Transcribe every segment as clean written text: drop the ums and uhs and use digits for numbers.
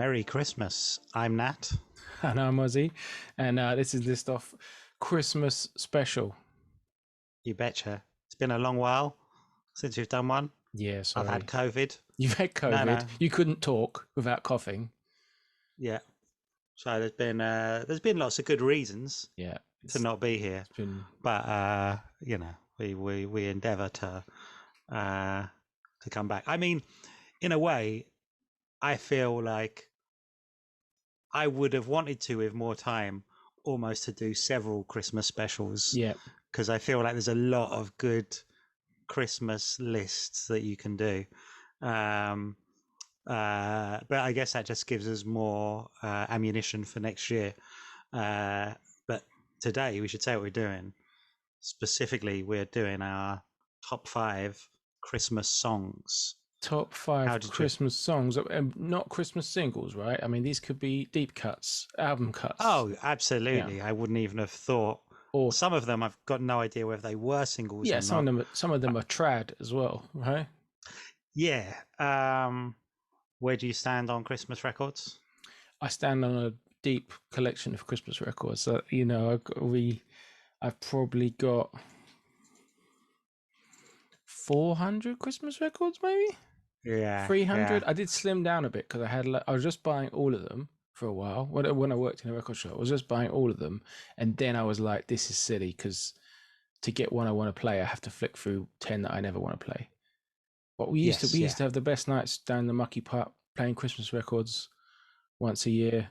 Merry Christmas. I'm Nat. And I'm Ozzy, and this is list off Christmas special. You betcha. It's been a long while since we've done one. Yeah, I've had sorry. COVID. You've had No, COVID. no. You couldn't talk without coughing. Yeah. So there's been lots of good reasons Yeah, to not be here, it's been but we endeavour to come back. I mean, in a way, I feel like I would have wanted to, with more time, almost to do several Christmas specials yeah. because I feel like there's a lot of good Christmas lists that you can do. But I guess that just gives us more ammunition for next year. But today we should say what we're doing. Specifically, we're doing our top 5 Christmas songs. Top How five did you? Christmas songs, not Christmas singles, right? I mean, these could be deep cuts, album cuts. Oh, Yeah, absolutely. I wouldn't even have thought. or Some of them I've got no idea whether they were singles yeah, or not. some of them are trad as well, right? Yeah. Where do you stand on Christmas records? I stand on a deep collection of Christmas records. So I've probably got 400 Christmas records, maybe Yeah, 300. yeah. I did slim down a bit because I was just buying all of them for a while. When I worked in a record shop, I was just buying all of them, and then I was like, this is silly because to get one I want to play, I have to flick through 10 that I never want to play. But Yes, we yeah. used to have the best nights down the mucky putt playing Christmas records once a year,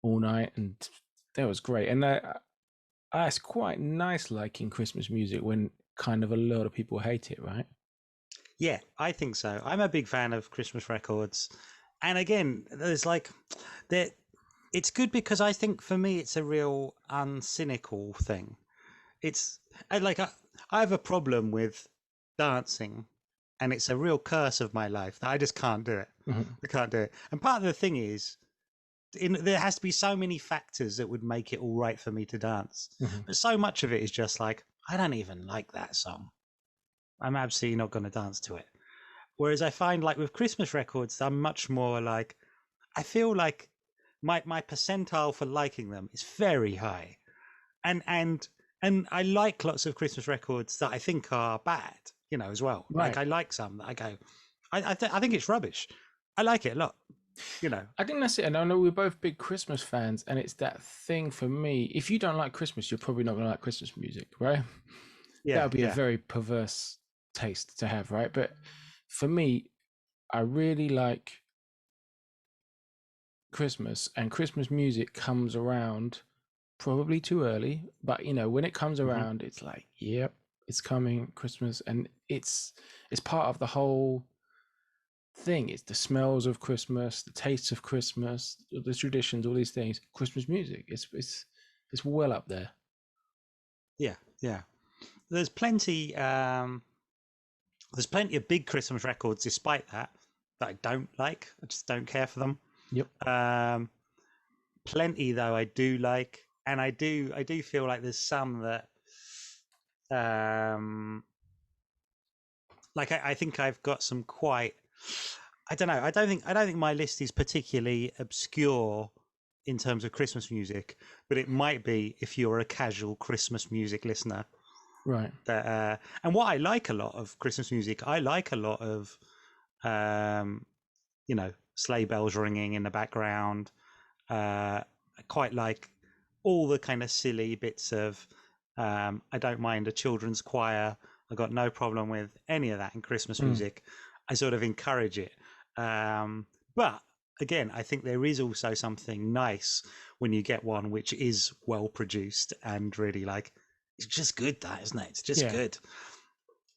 all night, and that was great. And it's quite nice liking Christmas music when kind of a lot of people hate it, right? Yeah, I think so. I'm a big fan of Christmas records. And again, there's like there it's good because I think for me it's a real uncynical thing. It's I have a problem with dancing and it's a real curse of my life that I just can't do it. Mhm. I can't do it. And part of the thing is there has to be so many factors that would make it all right for me to dance. Mhm. But so much of it is just like I don't even like that song. I'm absolutely not going to dance to it. Whereas I find like with Christmas records, I'm much more like I feel like my percentile for liking them is very high, and and I like lots of Christmas records that I think are bad, as well. Like Right. I like some that I go, I think it's rubbish. I like it a lot, you know. I think that's it. And I know we're both big Christmas fans, and it's that thing for me. If you don't like Christmas, you're probably not going to like Christmas music, right? That Yeah, would be a yeah, very perverse taste to have, right? But for me, I really like Christmas, and Christmas music comes around probably too early. But when it comes hmm around, it's like, yep, it's coming, Christmas, and it's part of the whole thing. It's the smells of Christmas, the tastes of Christmas, the traditions, all these things. Christmas music, it's well up there. yeah, yeah. There's plenty. There's plenty of big Christmas records, despite that I don't like. I just don't care for them. Yep. Um, Plenty though I do like, and I do feel like there's some that um like I think I've got some quite I don't know. I don't think my list is particularly obscure in terms of Christmas music, but it might be if you're a casual Christmas music listener. Right. That and what I like a lot of Christmas music, I like a lot of um sleigh bells ringing in the background. I quite like all the kind of silly bits of. I don't mind a children's choir. I got no problem with any of that in Christmas Mm. music. I sort of encourage it. But again, I think there is also something nice when you get one which is well produced and really like it's just good. That isn't it? It's just Yeah. good.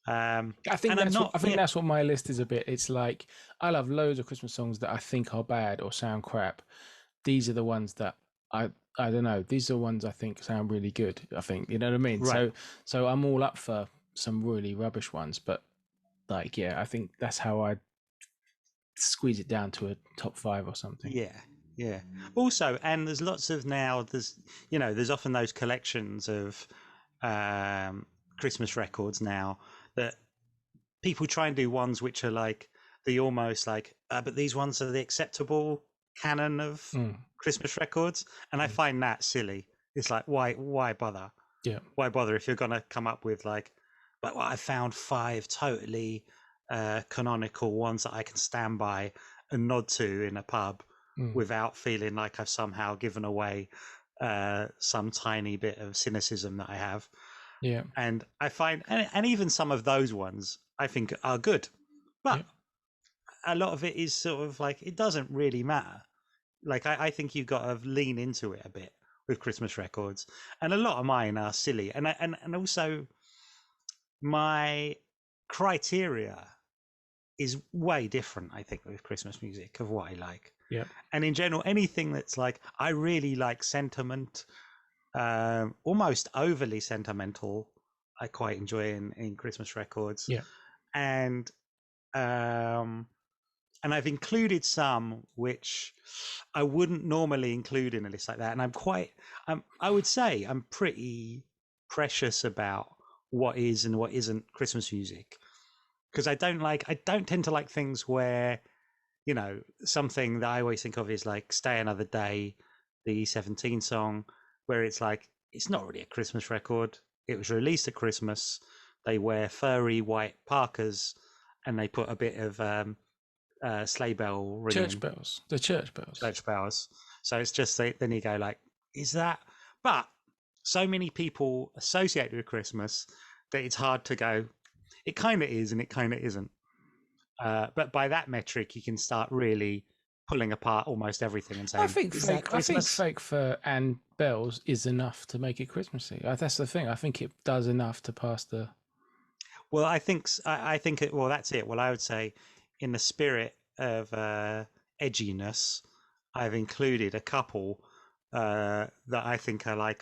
Um, I think and I'm that's what not. I think Yeah, that's what my list is a bit. It's like I love loads of Christmas songs that I think are bad or sound crap. These are the ones that I I don't know. These are the ones I think sound really good. I think you know what I mean. right. So I'm all up for some really rubbish ones, but like yeah, I think that's how I squeeze it down to a top five or something. Yeah, yeah. Also, and there's lots of now. There's often those collections of um, Christmas records now that people try and do ones which are like the almost like, but these ones are the acceptable canon of Christmas records, and I find that silly. It's like, why bother? Yeah. Why bother if you're going to come up with like, but well, I found 5 totally canonical ones that I can stand by and nod to in a pub without feeling like I've somehow given away some tiny bit of cynicism that I have. Yeah. And I find, and even some of those ones I think are good, but a lot of it is sort of like, it doesn't really matter. Like, I think you've got to lean into it a bit with Christmas records, and a lot of mine are silly. And also my criteria is way different, I think, with Christmas music of what I like. Yeah. And in general, anything that's like, I really like sentiment, almost overly sentimental, I quite enjoy in Christmas records. Yeah. And I've included some which I wouldn't normally include in a list like that. And I would say I'm pretty precious about what is and what isn't Christmas music, because I don't tend to like things where, you know, something that I always think of is like Stay Another Day, the E17 song, where it's like, it's not really a Christmas record. It was released at Christmas. They wear furry white parkas and they put a bit of sleigh bell ringing. Church bells. The church bells. Church bells. So it's just, then you go like, is that? But so many people associate with Christmas that it's hard to go, it kind of is and it kind of isn't. But by that metric, you can start really pulling apart almost everything and saying, I think fake fur and bells is enough to make it Christmassy. That's the thing. I think it does enough to pass the. Well, I think it. Well, that's it. Well, I would say, in the spirit of edginess, I've included a couple that I think are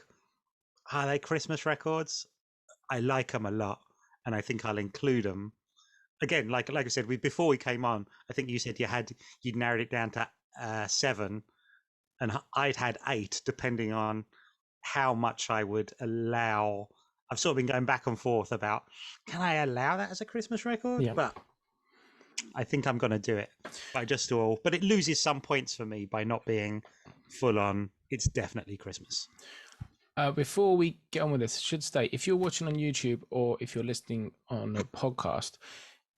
they Christmas records? I like them a lot, and I think I'll include them. Again, like I said, before we came on, I think you said you'd narrowed it down to 7, and I'd had 8, depending on how much I would allow. I've sort of been going back and forth about, can I allow that as a Christmas record? Yeah. But I think I'm going to do it. But it loses some points for me by not being full on. It's definitely Christmas. Before we get on with this, I should state, if you're watching on YouTube or if you're listening on a podcast,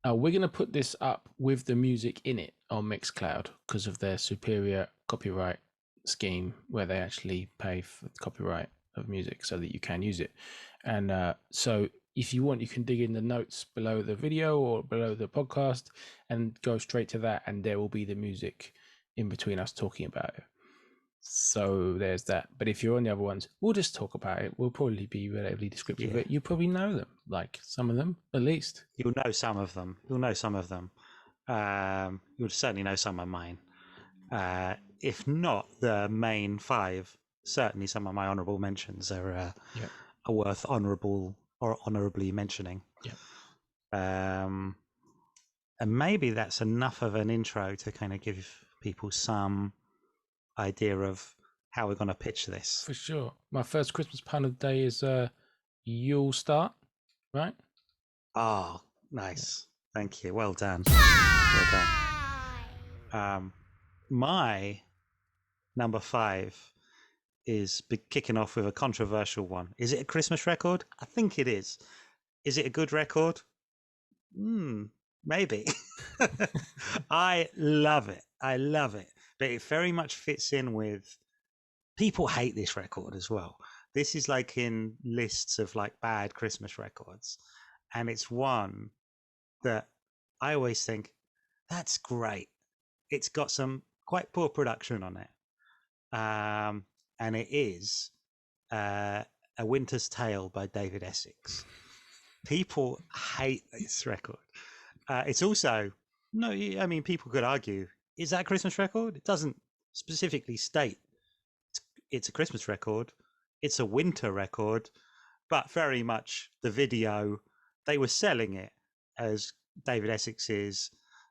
we're going to put this up with the music in it on Mixcloud because of their superior copyright scheme where they actually pay for the copyright of music so that you can use it. And so if you want, you can dig in the notes below the video or below the podcast and go straight to that, and there will be the music in between us talking about it. So there's that. But if you're on the other ones, we'll just talk about it. We'll probably be relatively descriptive of it. You probably know them, like some of them at least. You'll know some of them. You'll certainly know some of mine. If not the main 5, certainly some of my honourable mentions are worth honourably mentioning. And maybe that's enough of an intro to kind of give people some idea of how we're going to pitch this. For sure. My first Christmas pun of the day is you'll start, right? Oh, nice. Thank you. Well done. My number 5 is kicking off with a controversial one. Is it a Christmas record? I think it is. Is it a good record? Maybe. I love it. But it very much fits in with, people hate this record as well. This is like in lists of like bad Christmas records. And it's one that I always think, that's great. It's got some quite poor production on it. And it is A Winter's Tale by David Essex. People hate this record. It's also, no, I mean, people could argue, is that a Christmas record? It doesn't specifically state it's a Christmas record. It's a winter record, but very much the video, they were selling it as David Essex's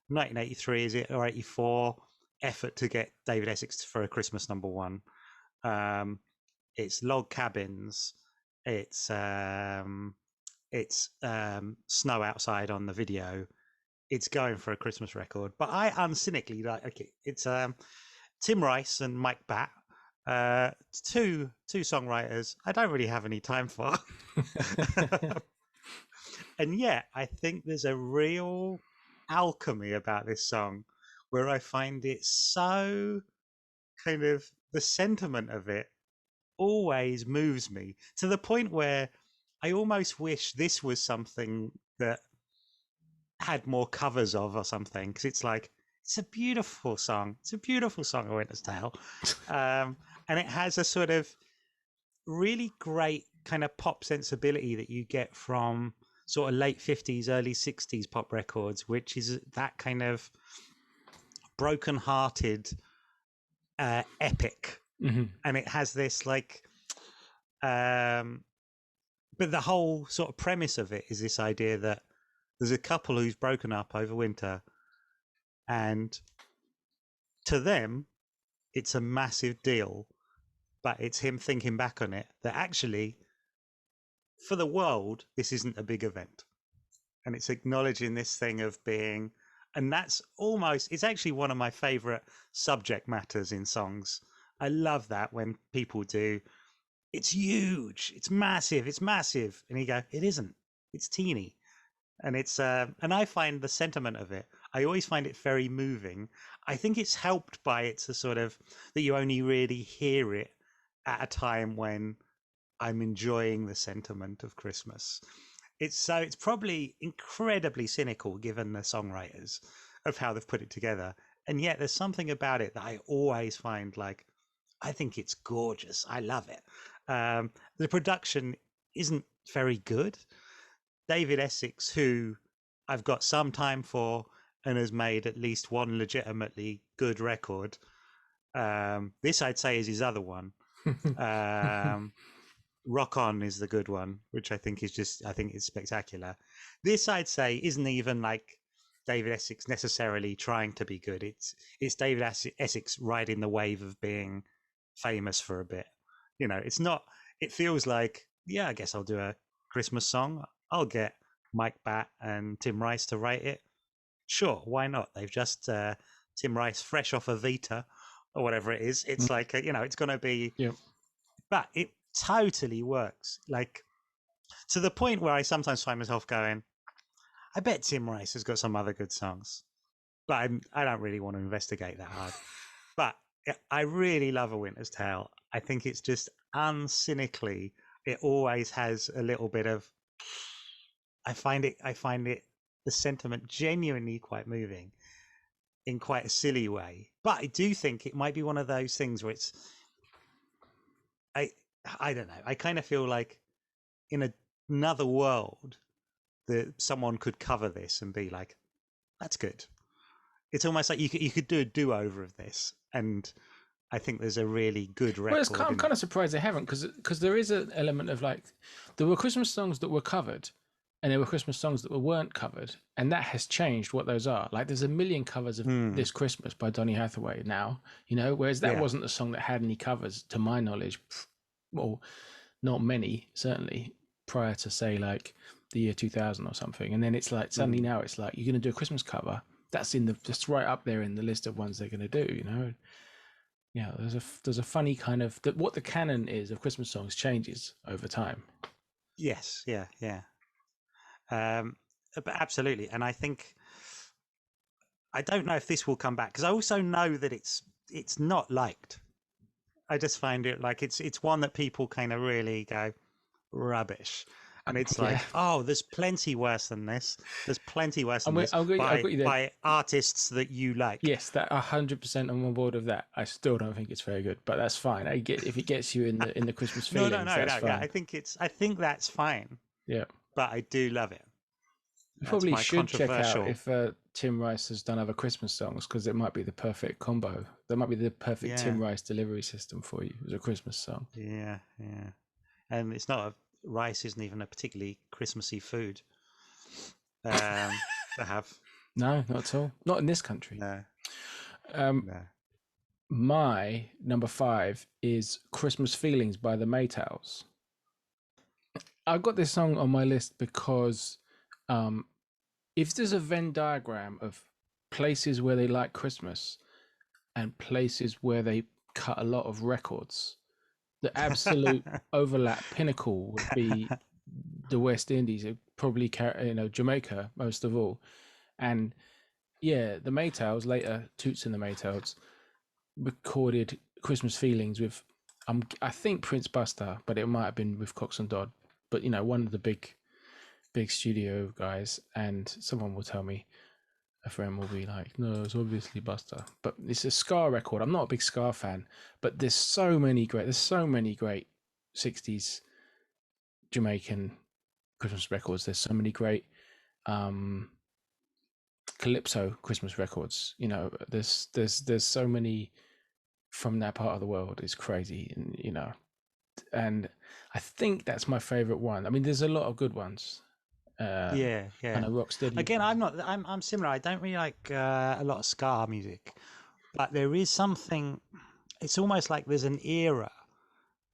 1983, is it, or 84 effort to get David Essex for a Christmas #1. It's log cabins. It's snow outside on the video. It's going for a Christmas record, but I uncynically like, okay, it's Tim Rice and Mike Batt, two songwriters I don't really have any time for. And yet, I think there's a real alchemy about this song where I find it so kind of the sentiment of it always moves me to the point where I almost wish this was something that had more covers of or something, because it's like it's a beautiful song. It's a beautiful song, A Winter's Tale, and it has a sort of really great kind of pop sensibility that you get from sort of late 50s, early 60s pop records, which is that kind of broken-hearted epic. Mm-hmm. And it has this like but the whole sort of premise of it is this idea that there's a couple who's broken up over winter, and to them it's a massive deal, but it's him thinking back on it that actually for the world this isn't a big event, and it's acknowledging this thing of being, and that's almost, it's actually one of my favorite subject matters in songs. I love that when people do, it's huge, it's massive, and you go, it isn't, it's teeny. And it's and I find the sentiment of it, I always find it very moving. I think it's helped by it's a sort of that you only really hear it at a time when I'm enjoying the sentiment of Christmas. It's probably incredibly cynical given the songwriters of how they've put it together, and yet there's something about it that I always find like, I think it's gorgeous. I love it. The production isn't very good. David Essex, who I've got some time for and has made at least one legitimately good record. This I'd say is his other one. Rock On is the good one, which I think is spectacular. This I'd say isn't even like David Essex necessarily trying to be good. It's David Essex riding the wave of being famous for a bit. You know, it's not, it feels like, yeah, I guess I'll do a Christmas song. I'll get Mike Batt and Tim Rice to write it. Sure, why not? They've just Tim Rice fresh off a Vita or whatever it is. It's like, it's going to be, yep. But it totally works. Like to the point where I sometimes find myself going, I bet Tim Rice has got some other good songs, but I don't really want to investigate that hard. But I really love A Winter's Tale. I think it's just uncynically, it always has a little bit of, I find it the sentiment genuinely quite moving in quite a silly way. But I do think it might be one of those things where it's, I don't know. I kind of feel like in another world that someone could cover this and be like, that's good. It's almost like you could do a do-over of this, and I think there's a really good record. Well, I'm kind of surprised they haven't, because there is an element of like, there were Christmas songs that were covered, and there were Christmas songs that weren't covered, and that has changed what those are. Like, there's a million covers of This Christmas by Donny Hathaway now, whereas that wasn't a song that had any covers, to my knowledge. Well, not many, certainly, prior to, say, like the year 2000 or something. And then it's like, suddenly now it's like, you're going to do a Christmas cover. That's just right up there in the list of ones they're going to do, Yeah, there's a funny kind of, what the canon is of Christmas songs changes over time. Yes, yeah. But absolutely. And I think, I don't know if this will come back, because I also know that it's not liked. I just find it like it's one that people kind of really go rubbish, and it's like, oh, there's plenty worse than this. There's plenty worse than this by artists that you like. Yes, that 100% I'm on board of that. I still don't think it's very good, but that's fine. I get if it gets you in the Christmas feelings. No. That's fine. Yeah, I think that's fine. Yeah, but I do love it. You probably should check out if Tim Rice has done other Christmas songs, because it might be the perfect combo. That might be the perfect Tim Rice delivery system for you as a Christmas song. Yeah. And it's not rice isn't even a particularly Christmassy food to have. No, not at all. Not in this country. No. My number 5 is Christmas Feelings by the Maytals. I got this song on my list because if there's a Venn diagram of places where they like Christmas, and places where they cut a lot of records. The absolute overlap pinnacle would be the West Indies, probably Jamaica most of all, and yeah, the Maytals later, Toots and the Maytals recorded Christmas Feelings with, I think Prince Buster, but it might have been with Cox and Dodd, but one of the big studio guys, and someone will tell me, a friend will be like, no, it's obviously Buster, but it's a ska record. I'm not a big ska fan, but there's so many great 60s Jamaican Christmas records. There's so many great um calypso Christmas records. There's so many from that part of the world. It's crazy, and I think that's my favorite one. I mean, there's a lot of good ones. Yeah, Kind yeah. of rock steady. Again, I'm similar. I don't really like a lot of ska music, but there is something. It's almost like there's an era,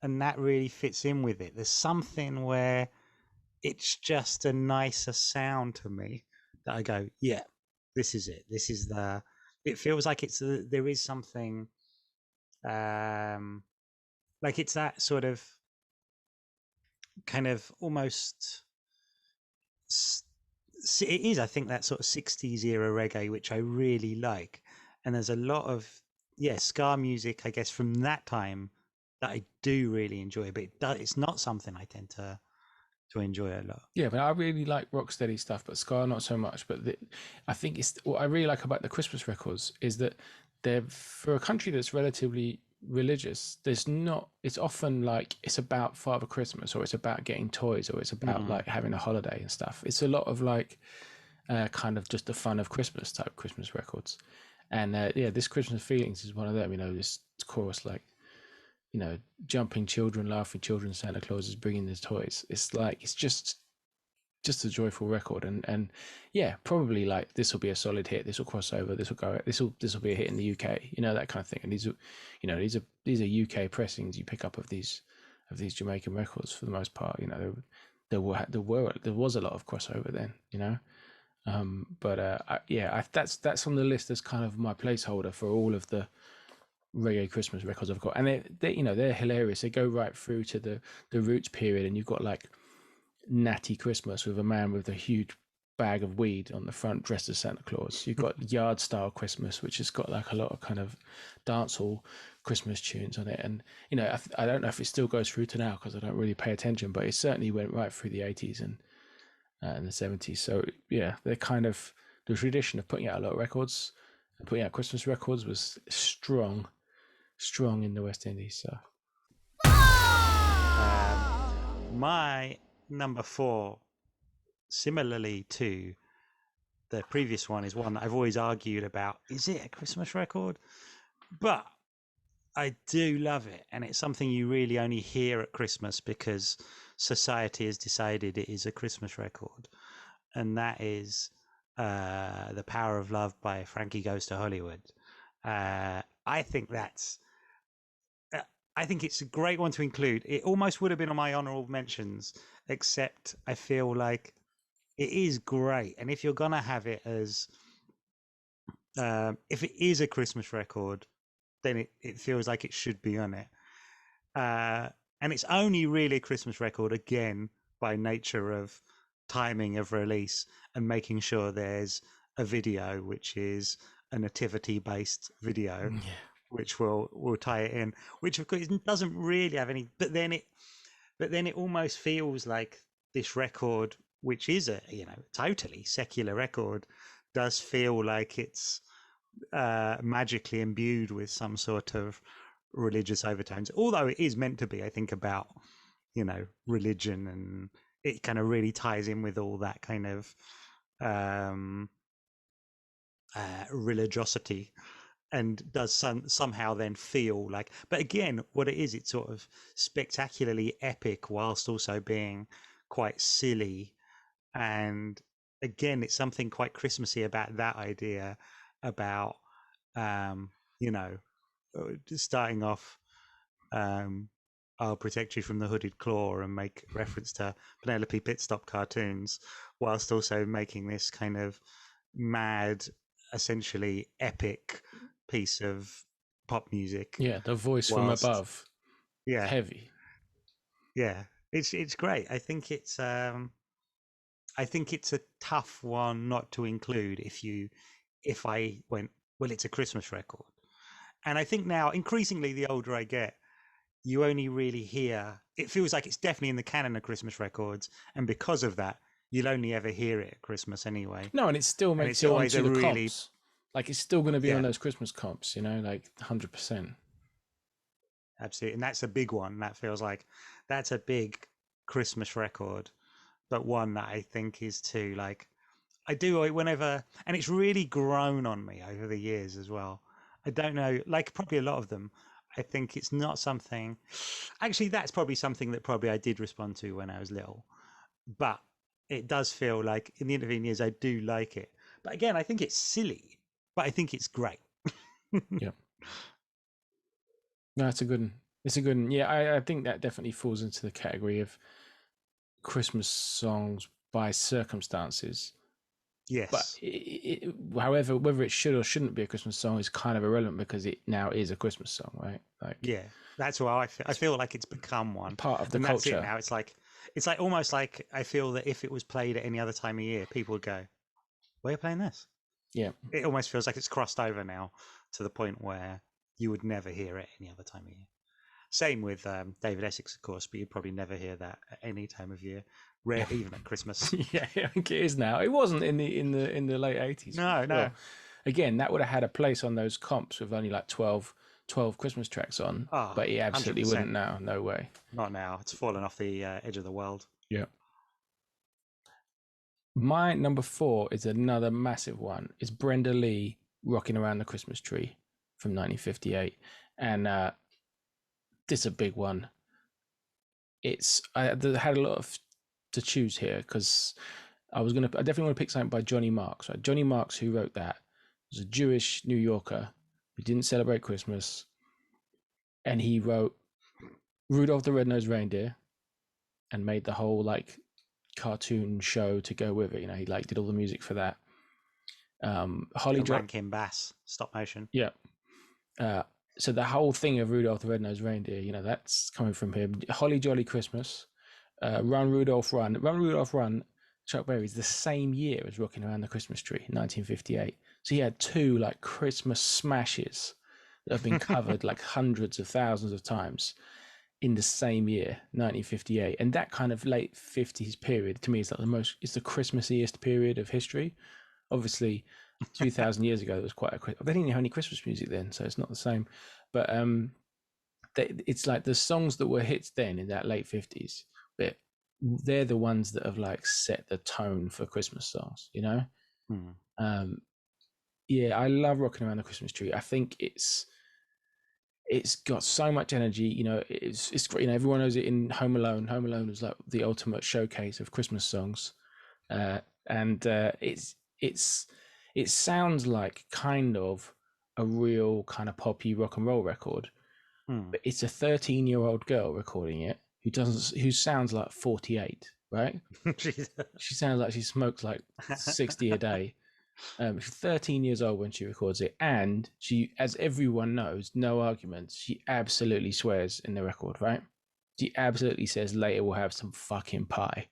and that really fits in with it. There's something where it's just a nicer sound to me that I go, yeah, this is it. This is the. It feels like there is something, like it's that sort of kind of almost. It is, I think, that sort of 60s era reggae, which I really like. And there's a lot of, ska music, I guess, from that time that I do really enjoy, but it's not something I tend to enjoy a lot. Yeah, but I really like rock steady stuff, but ska not so much. But I think it's what I really like about the Christmas records is that they're, for a country that's relatively religious, there's not, it's often like it's about Father Christmas, or it's about getting toys, or it's about like having a holiday and stuff. It's a lot of like kind of just the fun of Christmas type Christmas records. And yeah, this Christmas Feelings is one of them. This chorus like, jumping children, laughing children, Santa Claus is bringing his toys. It's like, it's just a joyful record. And yeah, probably like this will be a solid hit. This will cross over. This will be a hit in the UK. That kind of thing. And these are UK pressings you pick up of these Jamaican records for the most part. There was a lot of crossover then. That's on the list as kind of my placeholder for all of the reggae Christmas records I've got, and they're hilarious. They go right through to the Roots period, and you've got like Natty Christmas with a man with a huge bag of weed on the front dressed as Santa Claus. You've got Yard Style Christmas, which has got like a lot of kind of dancehall Christmas tunes on it, and I don't know if it still goes through to now because I don't really pay attention, but it certainly went right through the 80s and the 70s. So yeah, they're kind of, the tradition of putting out a lot of records and putting out Christmas records was strong in the West Indies. So My number 4, similarly to the previous one, is one that I've always argued about. Is it a Christmas record? But I do love it, and it's something you really only hear at Christmas because society has decided it is a Christmas record, and that is The Power of Love by Frankie Goes to Hollywood. I think it's a great one to include. It almost would have been on my honorable mentions, except I feel like it is great. And if you're going to have it as, if it is a Christmas record, then it feels like it should be on it. And it's only really a Christmas record, again, by nature of timing of release and making sure there's a video, which is a nativity-based video. yeah. Which will tie it in, which of course doesn't really have any, but then it almost feels like this record, which is a totally secular record, does feel like it's magically imbued with some sort of religious overtones, although it is meant to be, I think, about religion, and it kind of really ties in with all that kind of religiosity, and does somehow then feel like, but again, what it is, it's sort of spectacularly epic whilst also being quite silly. And again, it's something quite Christmassy about that idea about starting off, I'll protect you from the hooded claw, and make reference to Penelope Pitstop cartoons, whilst also making this kind of mad, essentially epic piece of pop music. Yeah, the voice from Whilst, above. yeah, Heavy. yeah, it's great. I think it's a tough one not to include if I went, well, it's a Christmas record. And I think now, increasingly, the older I get, you only really hear, it feels like it's definitely in the canon of Christmas records. And because of that, you'll only ever hear it at Christmas anyway. No, and it still And makes it's it always onto a the really, comps. Like it's still going to be on yeah, those Christmas comps, you know, like 100%. absolutely. And that's a big one. That feels like that's a big Christmas record, but one that I think is too, like, I do it whenever, and it's really grown on me over the years as well. I don't know, like probably a lot of them. I think it's not something. Actually, that's probably something that probably I did respond to when I was little, but it does feel like in the intervening years I do like it. But again, I think it's silly, but I think it's great. Yeah. No, it's a good one. It's a good one. Yeah, I think that definitely falls into the category of Christmas songs by circumstances. But Yes. however, whether it should or shouldn't be a Christmas song is kind of irrelevant because it now is a Christmas song, right? Like Yeah, that's why I feel. I feel like it's become one, part of the and that's it culture. now. It's like almost like I feel that if it was played at any other time of year, people would go, "Why are you playing this?" Yeah. It almost feels like it's crossed over now to the point where you would never hear it any other time of year. Same with David Essex, of course, but you'd probably never hear that at any time of year, rare even at Christmas. Yeah, I think it is now. It wasn't in the late 80s for No, no. sure. Again, that would have had a place on those comps with only like 12 Christmas tracks on, Oh, but it absolutely wouldn't 100%. now. No way. Not now. It's fallen off the edge of the world. Yeah. My number 4 is another massive one. It's Brenda Lee, Rocking Around the Christmas Tree from 1958. And this is a big one. I had a lot of to choose here because I definitely want to pick something by Johnny Marks. Right? Johnny Marks, who wrote that, was a Jewish New Yorker who didn't celebrate Christmas. And he wrote Rudolph the Red-Nosed Reindeer and made the whole like cartoon show to go with it. You know, he like did all the music for that. Holly Rankin Bass, stop motion. Yeah. So the whole thing of Rudolph the Red-Nosed Reindeer, you know, that's coming from him. Holly Jolly Christmas, Run Rudolph Run. Run Rudolph Run, Chuck Berry's the same year as Rocking Around the Christmas Tree, 1958. So he had two like Christmas smashes that have been covered like hundreds of thousands of times in the same year, 1958. And that kind of late 50s period to me is like it's the Christmassiest period of history. Obviously, 2,000 years ago, there was quite they didn't have any Christmas music then, so it's not the same. But it's like the songs that were hits then in that late 50s, but they're the ones that have like set the tone for Christmas songs, you know? Yeah, I love Rocking Around the Christmas Tree. I think it's got so much energy, you know. It's great, you know. Everyone knows it in Home Alone. Home Alone was like the ultimate showcase of Christmas songs, and it sounds like kind of a real kind of poppy rock and roll record, but it's a 13-year-old girl recording it who sounds like 48, right? She sounds like she smokes like 60 a day. She's 13 years old when she records it, and she, as everyone knows, no arguments, she absolutely swears in the record, right? She absolutely says later we'll have some fucking pie.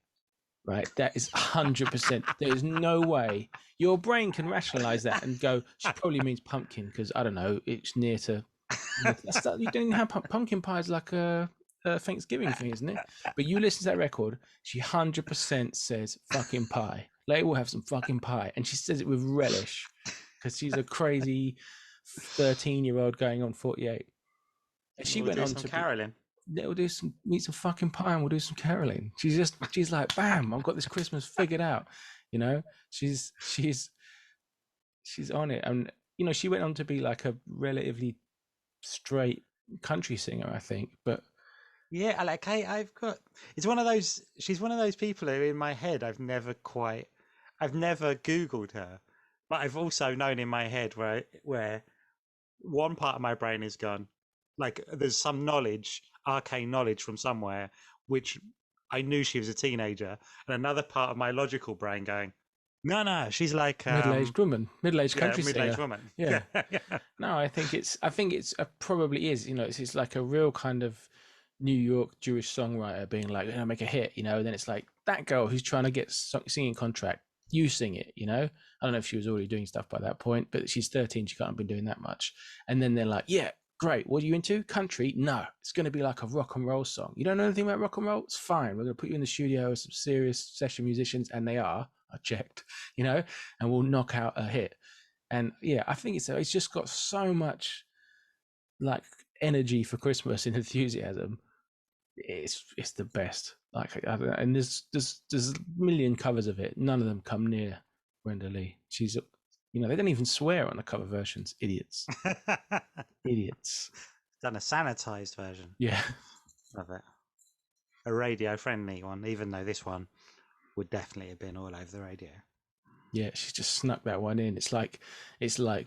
Right, that is 100%. There's no way your brain can rationalize that and go, she probably means pumpkin because I don't know, it's near to. You don't even have pumpkin pie is like a Thanksgiving thing, isn't it? But you listen to that record, she 100% says fucking pie. Later we'll have some fucking pie, and she says it with relish because she's a crazy 13-year-old going on 48. And she went on to caroling. We'll meet some fucking pie and we'll do some caroling. She's like, bam, I've got this Christmas figured out. You know, she's on it. And, you know, she went on to be like a relatively straight country singer, I think. But yeah, I've got, it's one of those, she's one of those people who in my head, I've never Googled her, but I've also known in my head where one part of my brain is gone, like there's some arcane knowledge from somewhere, which I knew she was a teenager, and another part of my logical brain going, No, she's like Middle-aged woman, middle-aged yeah, country middle-aged singer. woman. Yeah. Yeah, yeah. No, I think it's probably is. It's like a real kind of New York Jewish songwriter being like, make a hit. And then it's like that girl who's trying to get singing contract. You sing it. I don't know if she was already doing stuff by that point, but she's 13. She can't have been doing that much. And then they're like, yeah, great. What are you into? Country? No, it's going to be like a rock and roll song. You don't know anything about rock and roll? It's fine. We're going to put you in the studio with some serious session musicians, and they are. I checked. And we'll knock out a hit. And yeah, I think it's just got so much like energy for Christmas and enthusiasm. It's the best. Like, and there's a million covers of it. None of them come near Brenda Lee. They don't even swear on the cover versions. Idiots, idiots. Done a sanitized version Yeah, of it, a radio-friendly one. Even though this one would definitely have been all over the radio. yeah. She just snuck that one in. It's like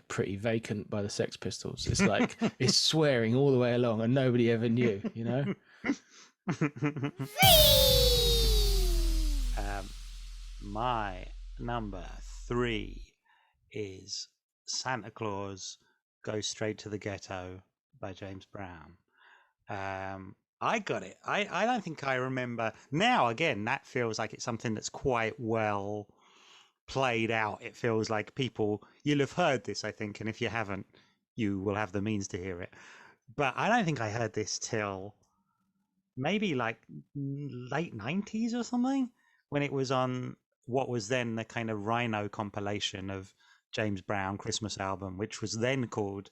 Pretty Vacant by the Sex Pistols. It's like it's swearing all the way along, and nobody ever knew. My number 3 is Santa Claus Goes Straight to the Ghetto by James Brown. I got it. I don't think I remember. Now, again, that feels like it's something that's quite well played out. It feels like you'll have heard this, I think, and if you haven't, you will have the means to hear it. But I don't think I heard this till maybe like late 90s or something, when it was on what was then the kind of Rhino compilation of James Brown Christmas album, which was then called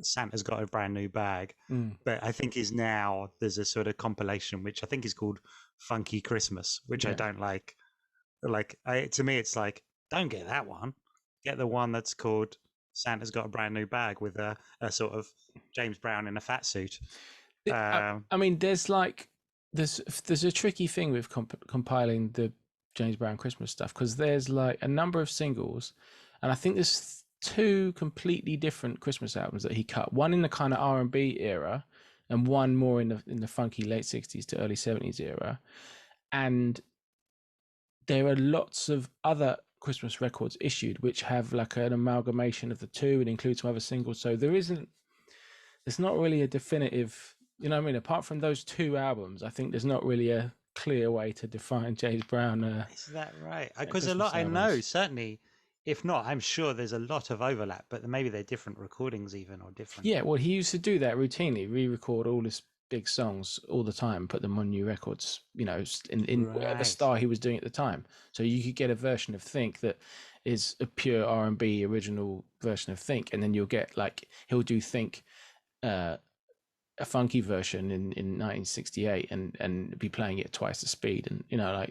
Santa's Got a Brand New Bag. But I think there's a sort of compilation which I think is called Funky Christmas, which I don't like. To me, it's like, don't get that one. Get the one that's called Santa's Got a Brand New Bag with a sort of James Brown in a fat suit. I mean, there's a tricky thing with compiling the James Brown Christmas stuff, because there's like a number of singles, and I think there's 2 completely different Christmas albums that he cut. One in the kind of R&B era, and one more in the funky late 60s to early 70s era. And there are lots of other Christmas records issued which have like an amalgamation of the 2 and include some other singles. So there's not really a definitive, apart from those 2 albums, I think there's not really a clear way to define James Brown. Is that right? Because a lot, I know, certainly, if not, I'm sure there's a lot of overlap, but maybe they're different recordings even, or different. Yeah, well, he used to do that routinely, re-record all his big songs all the time, put them on new records, in whatever style he was doing at the time. So you could get a version of Think that is a pure R&B original version of Think, and then you'll get he'll do Think, a funky version in 1968 and be playing it twice the speed, and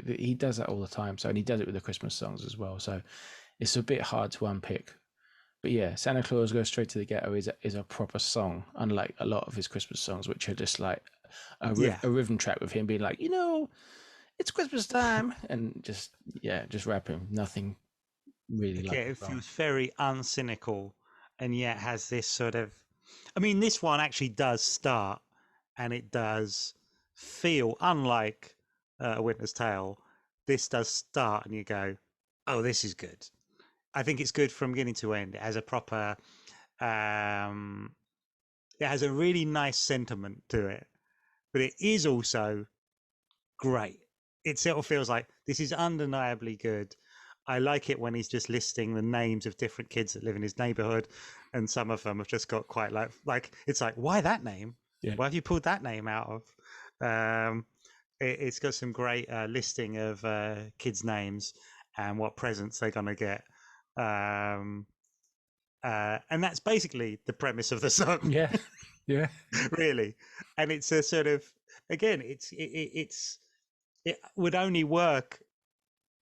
he does that all the time. So, and he does it with the Christmas songs as well, so it's a bit hard to unpick. But yeah, Santa Claus Goes Straight to the Ghetto is a proper song, unlike a lot of his Christmas songs, which are just like a rhythm track with him being like, it's Christmas time, and just rapping. Nothing really like it feels very uncynical, and yet has this sort of, I mean, this one actually does start, and it does feel, unlike A Winter's Tale, this does start and you go, oh, this is good. I think it's good from beginning to end. It has a proper, it has a really nice sentiment to it, but it is also great. It sort of feels like this is undeniably good. I like it when he's just listing the names of different kids that live in his neighborhood, and some of them have just got quite like it's like, why that name? Yeah. Why have you pulled that name out of? It's got some great listing of kids' names and what presents they're gonna get, and that's basically the premise of the song. Yeah, yeah, really. And it's a sort of, again, it would only work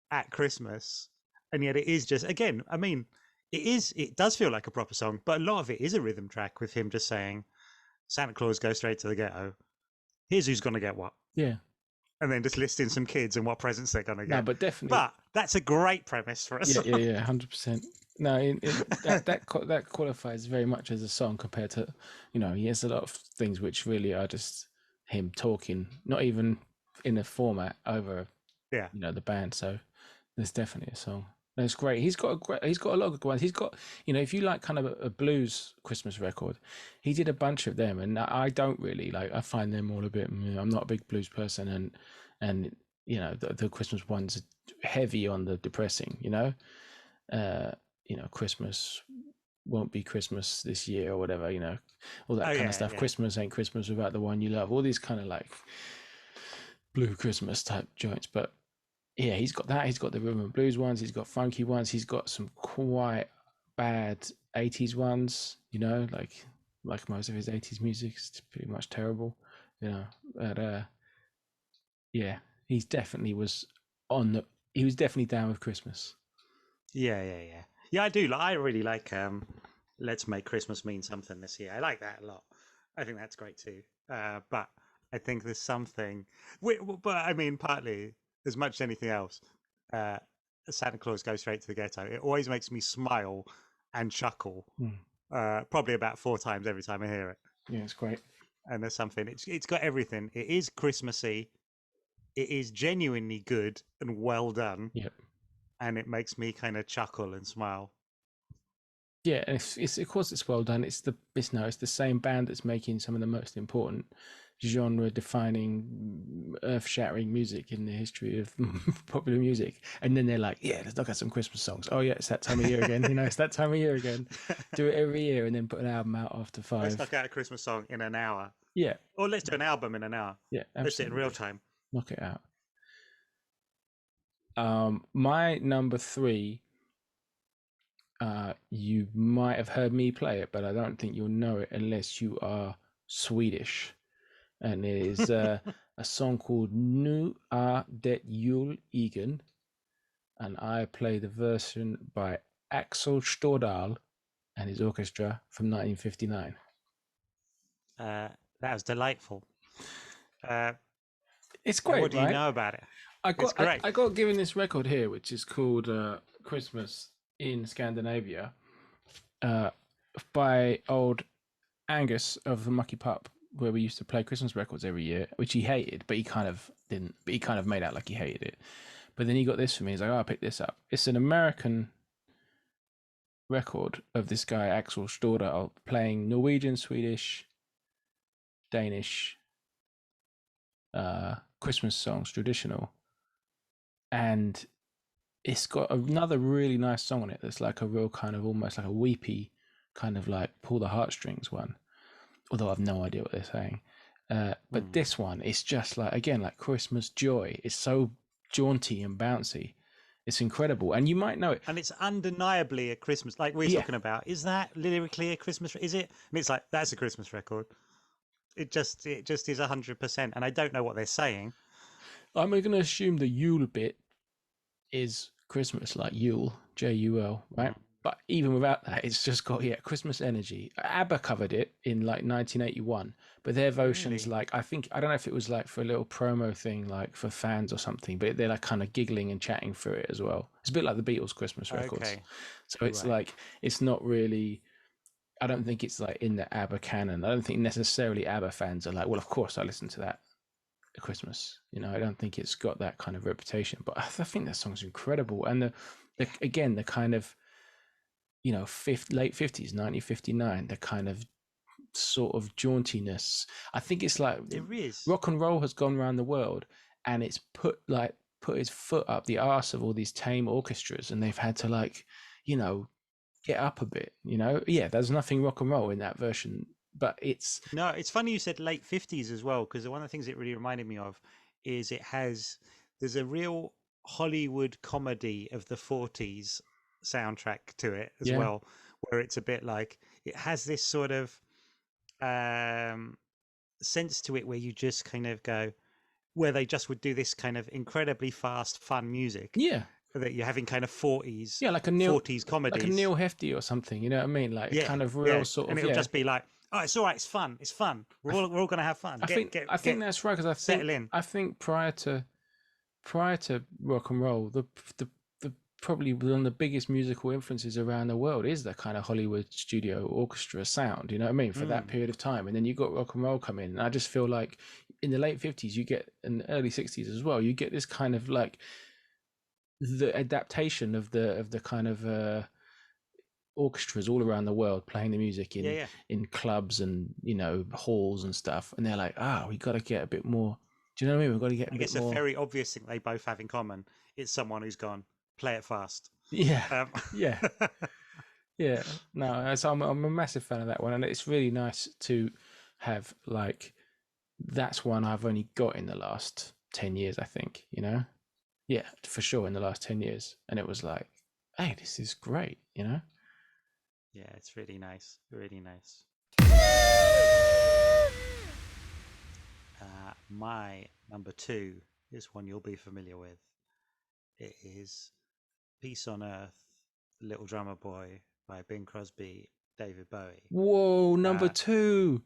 at Christmas, and yet it is just, again, I mean, it does feel like a proper song, but a lot of it is a rhythm track with him just saying, Santa Claus Goes Straight to the Ghetto, here's who's gonna get what. Yeah. And then just listing some kids and what presents they're gonna get. No, but definitely, but that's a great premise for a song. Yeah, 100%. No, that qualifies very much as a song compared to, he has a lot of things which really are just him talking, not even in a format over, the band. So There's definitely a song. That's great. He's got a lot of good ones. He's got, if you like kind of a blues Christmas record, he did a bunch of them, and I don't really like. I find them all a bit. I'm not a big blues person, and the Christmas ones are heavy on the depressing. Uh, Christmas won't be Christmas this year or whatever. All that Oh kind of yeah, stuff. yeah, Christmas ain't Christmas without the one you love. All these kind of like blue Christmas type joints, but yeah, he's got that. He's got the rhythm and blues ones. He's got funky ones. He's got some quite bad 80s ones, like most of his 80s music. It's pretty much terrible, But yeah, he was definitely down with Christmas. yeah. Yeah, I do. I really like "Let's Make Christmas Mean Something" this year. I like that a lot. I think that's great too. But I think there's something. But I mean, partly as much as anything else, uh, Santa Claus Goes Straight to the Ghetto. It always makes me smile and chuckle. Mm. Probably about 4 times every time I hear it. Yeah, it's great. And there's something. It's got everything. It is Christmassy. It is genuinely good and well done, Yep. and it makes me kind of chuckle and smile. Yeah, and it's of course it's well done. It's the same band that's making some of the most important genre-defining, earth-shattering music in the history of popular music. And then they're like, "Yeah, let's look at some Christmas songs." Oh yeah, it's that time of year again. It's that time of year again. Do it every year, and then put an album out after Let's 5. knock out a Christmas song in an hour. Yeah, Or let's do an album in an hour. yeah, Let's do it in real absolutely. time. Knock it out. My number 3. You might have heard me play it, but I don't think you'll know it unless you are Swedish. And it is a song called Nu är det jul igen, and I play the version by Axel Stordal and his orchestra from 1959. That was delightful. It's And what great, do you right? know about it? I It's got great. I got given this record here, which is called Christmas in Scandinavia, uh, by old Angus of the Mucky Pup, where we used to play Christmas records every year, which he hated, but he kind of didn't. But he kind of made out like he hated it. But then he got this for me. He's like, "Oh, I picked this up. It's an American record of this guy Axel Stordal playing Norwegian, Swedish, Danish Christmas songs, traditional, and it's got another really nice song on it that's like a real kind of almost like a weepy kind of like pull the heartstrings one. Although I've no idea what they're saying. But this one is just like, again, like Christmas joy. It's so jaunty and bouncy. It's incredible. And you might know it. And it's undeniably a Christmas, like we're Yeah. talking about. Is that lyrically a Christmas? Is it? And it's like, that's a Christmas record. It just is 100%. And I don't know what they're saying. I'm going to assume the Yule bit is Christmas, like Yule, Jul, right? But even without that, it's just got Christmas energy. ABBA covered it in like 1981, but their versions, Really? like I don't know if it was like for a little promo thing, like for fans or something, but they're like kind of giggling and chatting through it as well. It's a bit like the Beatles Christmas records. Okay. So it's Right. like it's not really. I don't think it's like in the ABBA canon. I don't think necessarily ABBA fans are like, well, of course I listen to that at Christmas. I don't think it's got that kind of reputation. But I think that song's incredible, and again the kind of late 50s, 1959, the kind of sort of jauntiness. I think it's like It is. rock and roll has gone around the world, and it's put its foot up the arse of all these tame orchestras, and they've had to get up a bit. Yeah, there's nothing rock and roll in that version, but it's No, it's funny you said late 50s as well, because one of the things it really reminded me of is there's a real Hollywood comedy of the 40s soundtrack to it as yeah, well, where it's a bit like it has this sort of um, sense to it where you just kind of go, where they just would do this kind of incredibly fast, fun music yeah, that you're having kind of 40s yeah, like a 40s like a comedies. Neil Hefti or something. You know what I mean? Like a Yeah, kind of real yeah, sort and of it'll just be like, oh, it's all right, it's fun, it's fun. We're all gonna have fun. I think that's right, because Settle in. I think prior to rock and roll, the probably one of the biggest musical influences around the world is the kind of Hollywood studio orchestra sound. You know what I mean? For that period of time, and then you got rock and roll come in, and I just feel like in the late 50s, you get in the early 60s as well, you get this kind of like the adaptation of the kind of orchestras all around the world playing the music Yeah, yeah. in clubs and halls and stuff, and they're like, we got to get a bit more. Do you know what I mean? We've got to get a I bit guess a more. very obvious thing they both have in common is someone who's gone, play it fast. Yeah, Um, yeah, yeah. No, so I'm a massive fan of that one, and it's really nice to have like that's one I've only got in the last 10 years, I think. Yeah, for sure in the last 10 years, and it was like, hey, this is great. yeah, it's really nice. Really nice. My number two is one you'll be familiar with. It is Peace on Earth, Little Drummer Boy by Bing Crosby, David Bowie. Whoa, number Uh, two,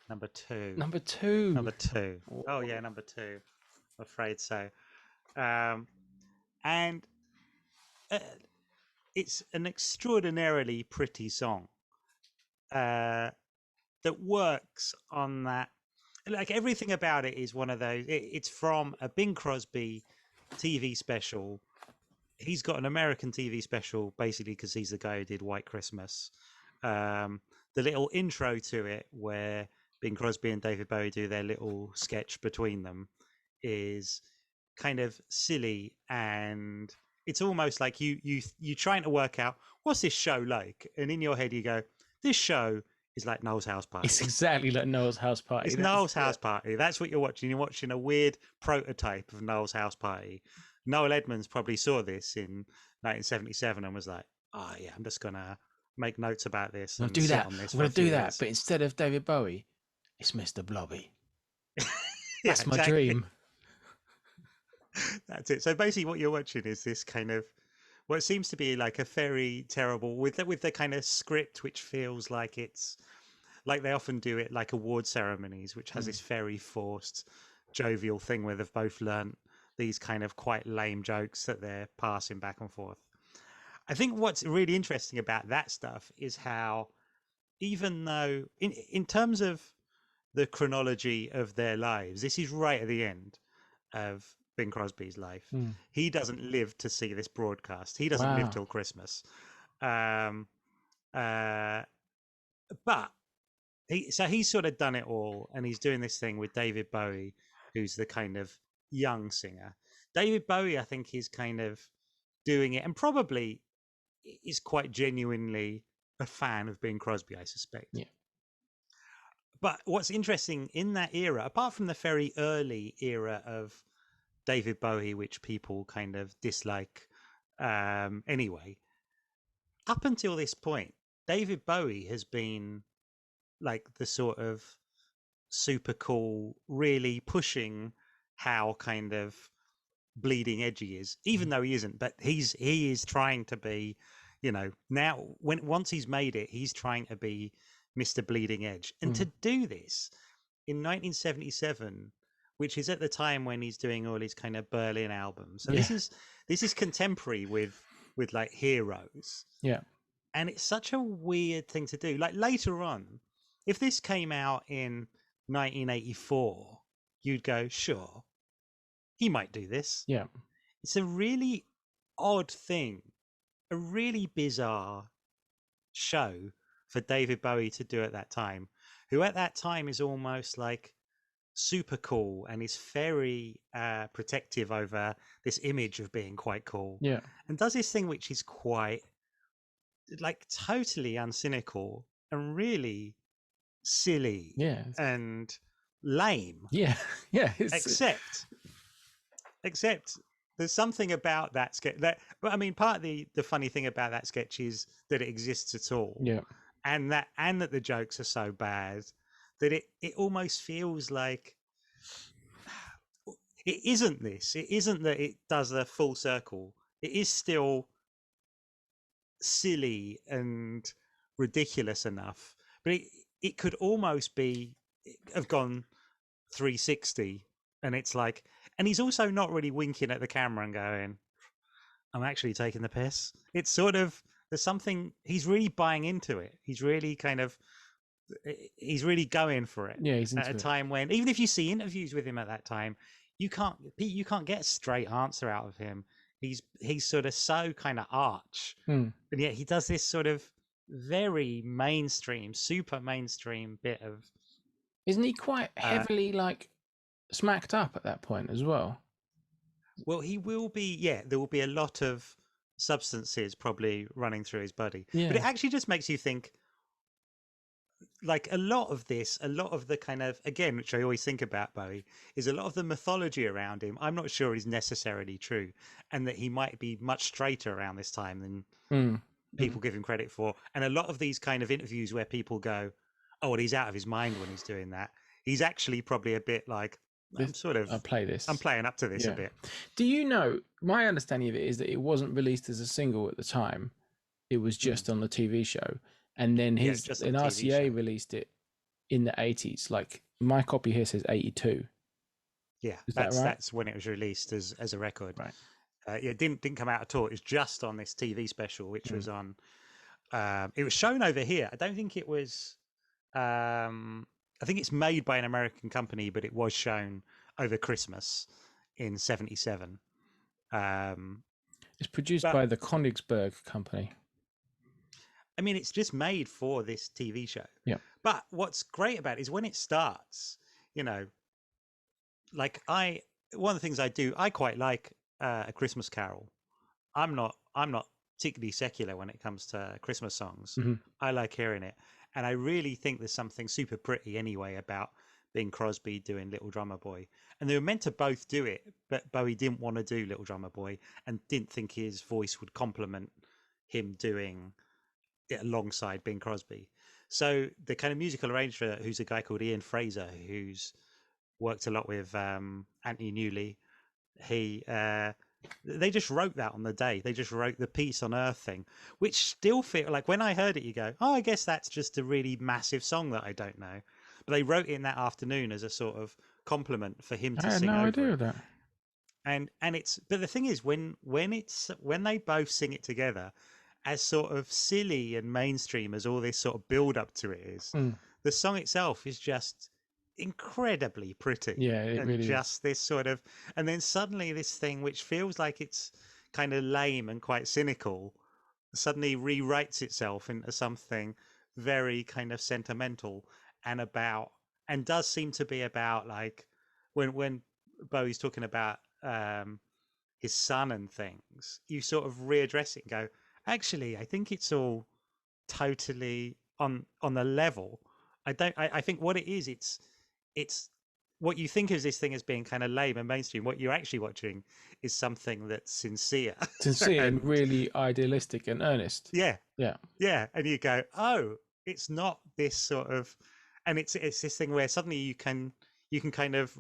number two. number two. Number two. Oh, yeah, Whoa. number two. I'm afraid so. Um, and uh, it's an extraordinarily pretty song that works on that. Like everything about it is one of those. It's from a Bing Crosby TV special. He's got an American TV special basically because he's the guy who did White Christmas. The little intro to it, where Bing Crosby and David Bowie do their little sketch between them, is kind of silly, and it's almost like you trying to work out what's this show like, and in your head you go, this show is like Noel's House Party. It's exactly like Noel's House Party. It's Noel's House Party. That's what you're watching. You're watching a weird prototype of Noel's House Party. Noel Edmonds probably saw this in 1977 and was like, "Oh yeah, I'm just gonna make notes about this I'm and gonna do sit that. on this I'm for gonna a few do that. years." But instead of David Bowie, it's Mr. Blobby. Yeah, That's my exactly. dream. That's it. So basically, what you're watching is this kind of what seems to be like a very terrible with the kind of script, which feels like it's like they often do it like award ceremonies, which has this very forced, jovial thing where they've both learnt these kind of quite lame jokes that they're passing back and forth. I think what's really interesting about that stuff is how, even though in terms of the chronology of their lives, this is right at the end of Bing Crosby's life. Mm. He doesn't live to see this broadcast. He doesn't live Wow. till Christmas. Um, but he's sort of done it all, and he's doing this thing with David Bowie, who's the kind of young singer. David Bowie, I think, is kind of doing it, and probably is quite genuinely a fan of Bing Crosby, I suspect. Yeah. But what's interesting in that era, apart from the very early era of David Bowie, which people kind of dislike anyway, up until this point, David Bowie has been like the sort of super cool, really pushing how kind of bleeding edge he is, even though he isn't. But he is trying to be, now once he's made it, he's trying to be Mr. Bleeding Edge, and to do this in 1977, which is at the time when he's doing all his kind of Berlin albums. So this is contemporary with like Heroes. Yeah. And it's such a weird thing to do. Like later on, if this came out in 1984, you'd go, sure, he might do this. Yeah. It's a really odd thing, a really bizarre show for David Bowie to do at that time, who at that time is almost like super cool and is very protective over this image of being quite cool. Yeah. And does this thing which is quite like totally uncynical and really silly and lame. Yeah. Yeah. Except there's something about that sketch that, but I mean, part of the funny thing about that sketch is that it exists at all. Yeah. And that the jokes are so bad that it almost feels like it isn't this. It isn't that it does a full circle. It is still silly and ridiculous enough, but it could almost be have gone 360, and it's like, and he's also not really winking at the camera and going, I'm actually taking the piss. It's sort of, there's something, he's really buying into it. He's really going for it. Yeah, he's into at a time when, even if you see interviews with him at that time, you can't get a straight answer out of him. He's sort of so kind of arch, Hmm. and yet he does this sort of very mainstream, super mainstream bit of. Isn't he quite Uh, heavily like smacked up at that point as well? well, he will be. Yeah, there will be a lot of substances probably running through his body, but it Yeah. actually just makes you think. Like a lot of this, a lot of the kind of, again, which I always think about Bowie, is a lot of the mythology around him. I'm not sure is necessarily true, and that he might be much straighter around this time than Hmm. people give him credit for. And a lot of these kind of interviews where people go, "Oh, well, he's out of his mind when he's doing that." He's actually probably a bit like, This, I'll play I'm this. playing up to this a Yeah. bit. Do you know? My understanding of it is that it wasn't released as a single at the time. It was Mm. just on the TV show, and then Yeah, it's just on the TV RCA show. released it in the 80s. Like my copy here says 82. Yeah, Is that right? that's when it was released as a record. Right. Yeah, it didn't come out at all. It was just on this TV special, which Mm. was on. It was shown over here. I don't think it was. I think it's made by an American company, but it was shown over Christmas in '77. Um, It's produced but by the Konigsberg Company. I mean, it's just made for this TV show. Yeah. But what's great about it is when it starts, you know, like one of the things I do, I quite like A Christmas Carol. I'm not particularly secular when it comes to Christmas songs. Mm-hmm. I like hearing it, and I really think there's something super pretty anyway about Bing Crosby doing Little Drummer Boy. And they were meant to both do it, but Bowie didn't want to do Little Drummer Boy and didn't think his voice would complement him doing it alongside Bing Crosby. So the kind of musical arranger, who's a guy called Ian Fraser, who's worked a lot with Anthony Newley, he they just wrote that on the day. They just wrote the Peace on Earth thing, which still feel like when I heard it, you go, "Oh, I guess that's just a really massive song that I don't know." But they wrote it in that afternoon as a sort of compliment for him I to had sing no over idea it. of that. And it's, but the thing is, when they both sing it together, as sort of silly and mainstream as all this sort of build up to it is, Mm. the song itself is just incredibly pretty, Yeah, it and really is. just this sort of, and then suddenly this thing which feels like it's kind of lame and quite cynical suddenly rewrites itself into something very kind of sentimental and about, and does seem to be about, like, when Bowie's talking about his son and things, you sort of readdress it and go, actually, I think it's all totally on the level. I think what it is, it's what you think of this thing as being kind of lame and mainstream. What you're actually watching is something that's sincere. Sincere and And really idealistic and earnest. yeah, Yeah. yeah, and you go, oh, it's not this sort of, and it's this thing where suddenly you can kind of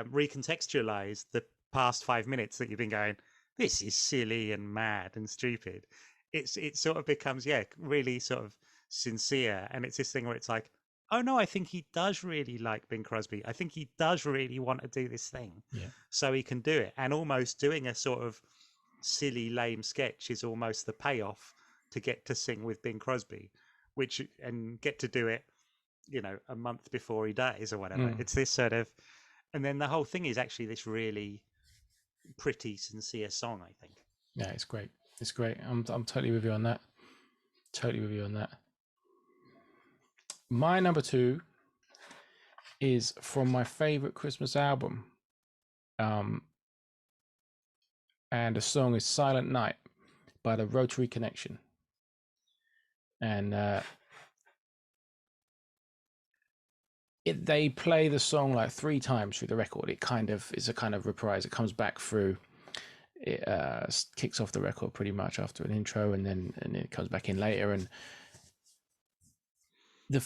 recontextualize the past 5 minutes that you've been going, this is silly and mad and stupid. It sort of becomes, yeah, really sort of sincere, and it's this thing where it's like, oh no, I think he does really like Bing Crosby. I think he does really want to do this thing, Yeah. so he can do it. And almost doing a sort of silly, lame sketch is almost the payoff to get to sing with Bing Crosby, which, and get to do it, a month before he dies or whatever. Mm. It's this sort of, and then the whole thing is actually this really pretty, sincere song, I think. Yeah, it's great. It's great. I'm totally with you on that. Totally with you on that. My number 2 is from my favorite Christmas album. And the song is Silent Night by the Rotary Connection. And they play the song like 3 times through the record. It kind of is a kind of reprise. It comes back through. It kicks off the record pretty much after an intro, and then it comes back in later. And the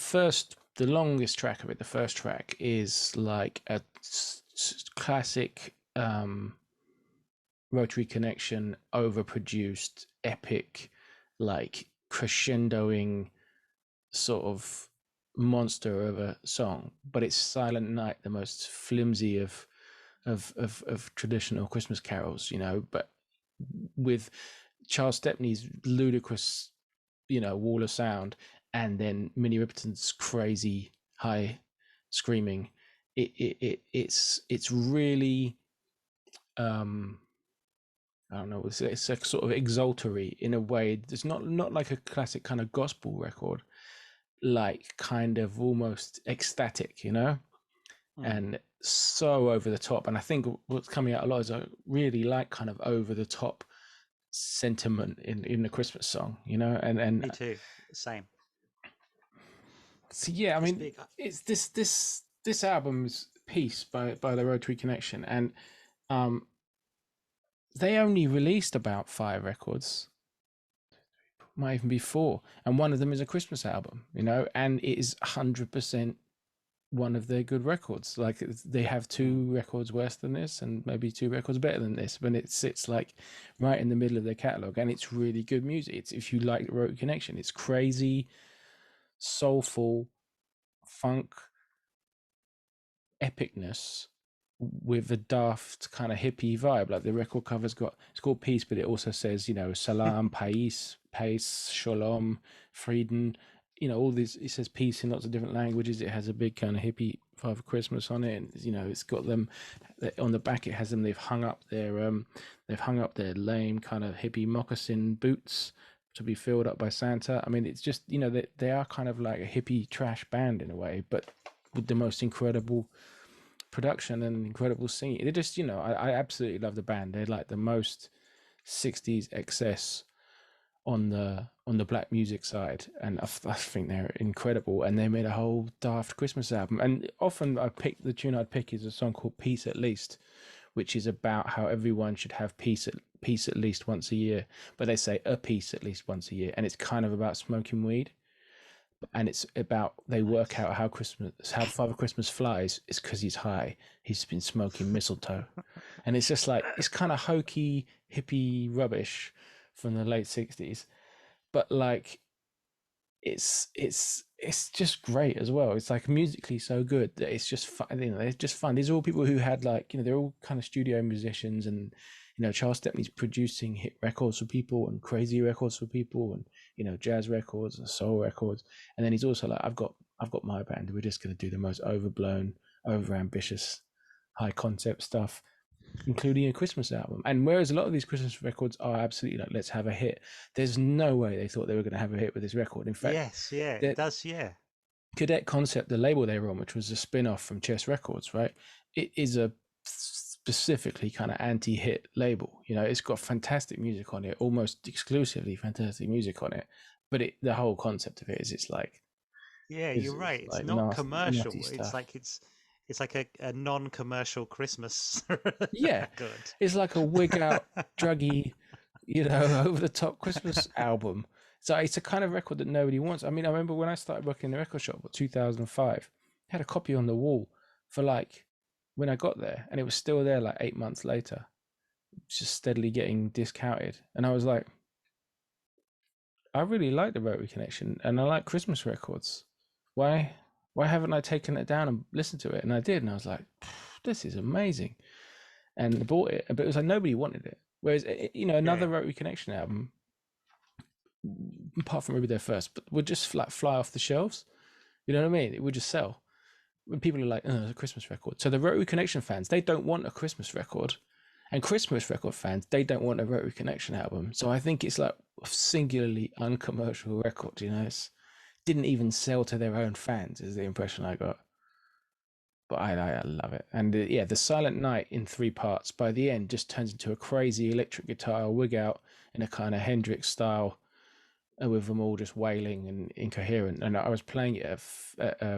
longest track of it, the first track, is like a classic Rotary Connection overproduced epic, like crescendoing sort of monster of a song. But it's Silent Night, the most flimsy of traditional Christmas carols, but with Charles Stepney's ludicrous, wall of sound, and then Minnie Riperton's crazy high screaming. It's really I don't know. It's a sort of exultory in a way. It's not like a classic kind of gospel record, like kind of almost ecstatic, you know, Mm. and so over the top. And I think what's coming out a lot is I really like kind of over the top sentiment in the Christmas song, you know, and Me too. Same. so yeah, I It's mean, big. it's this album's Peace by the Rotary Connection, and um, they only released about 5 records, might even be 4, and one of them is a Christmas album, you know, and it is 100% one of their good records. Like they have Mm. 2 records worse than this, and maybe 2 records better than this, but it sits like right in the middle of their catalog, and it's really good music. It's if you like Rotary Connection, it's crazy, soulful, funk epicness with a daft kind of hippie vibe. Like the record cover's got, it's called Peace, but it also says, you know, Salam, Pais, Pace, Shalom, Frieden, you know, all these, it says peace in lots of different languages. It has a big kind of hippie Father Christmas on it. And, you know, it's got them on the back, it has them, they've hung up their lame kind of hippie moccasin boots to be filled up by Santa. I mean, it's just, you know, they are kind of like a hippie trash band in a way, but with the most incredible production and incredible singing. It just, you know, I absolutely love the band. They're like the most 60s excess on the black music side, and I think they're incredible. And they made a whole daft Christmas album. And often I pick the tune I'd pick is a song called Peace at Least, which is about how everyone should have peace at least once a year. But they say a piece at least once a year, and it's kind of about smoking weed, and it's about they work Nice. out how Father Christmas flies. It's because he's high. He's been smoking mistletoe, and it's just like it's kind of hokey hippie rubbish from the late 60s, but like it's just great as well. It's like musically so good that it's just fun. You know, it's just fun. These are all people who had like, you know, they're all kind of studio musicians, and you know, Charles Stepney's producing hit records for people and crazy records for people, and you know, jazz records and soul records. And then he's also like, I've got my band. We're just going to do the most overblown, over ambitious, high concept stuff, including a Christmas album. And whereas a lot of these Christmas records are absolutely like, let's have a hit, there's no way they thought they were going to have a hit with this record. In fact, Yes. Yeah. It the does. Yeah. Cadet Concept, the label they were on, which was a spin off from Chess Records, right? It is a specifically kind of anti hit label. You know, it's got fantastic music on it, almost exclusively fantastic music on it. But the whole concept of it is it's like, Yeah. You're is right. It's like not nutty commercial. It's stuff. like it's like a non-commercial Christmas Yeah, record. it's like a wig out, druggy, you know, over the top Christmas album. So it's a kind of record that nobody wants. I mean, I remember when I started working in the record shop, 2005, I had a copy on the wall for like when I got there, and it was still there like 8 months later, just steadily getting discounted. And I was like, I really like the Rotary Connection, and I like Christmas records. Why, why haven't I taken it down and listened to it? And I did, and I was like, this is amazing, and I bought it, but it was like nobody wanted it. Whereas, you know, another Yeah. Rotary Connection album, apart from maybe their first, but would just fly off the shelves. You know what I mean? It would just sell. When people are like, oh, it's a Christmas record. So the Rotary Connection fans, they don't want a Christmas record. And Christmas record fans, they don't want a Rotary Connection album. So I think it's like a singularly uncommercial record, you know? It didn't even sell to their own fans, is the impression I got. But I love it. And yeah, the Silent Night in 3 parts by the end just turns into a crazy electric guitar wig out in a kind of Hendrix style, with them all just wailing and incoherent. And I was playing it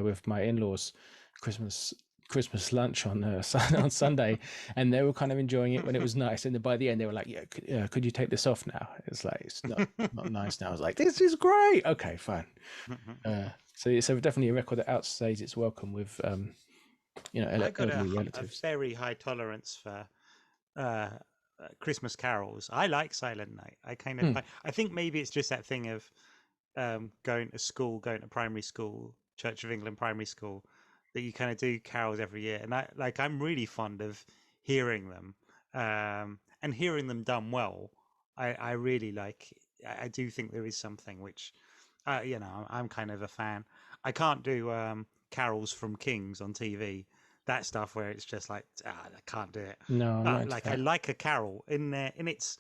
with my in-laws Christmas Christmas lunch on on Sunday, and they were kind of enjoying it when it was nice. And then by the end, they were like, "Yeah, could you take this off now?" It's like it's not nice now. I was like, "This is great." Okay, fine. So it's definitely a record that outstays its welcome with you know, I got elderly a relatives. very high tolerance for uh, Christmas carols. I like Silent Night. I kind of Mm, I think maybe it's just that thing of going to school, going to primary school, Church of England primary school, that you kind of do carols every year, and I'm really fond of hearing them, and hearing them done well. I really like. I do think there is something which, you know, I'm kind of a fan. I can't do carols from Kings on TV. that stuff where it's just like I can't do it. No, I'm not But into like I that. like a carol in there in its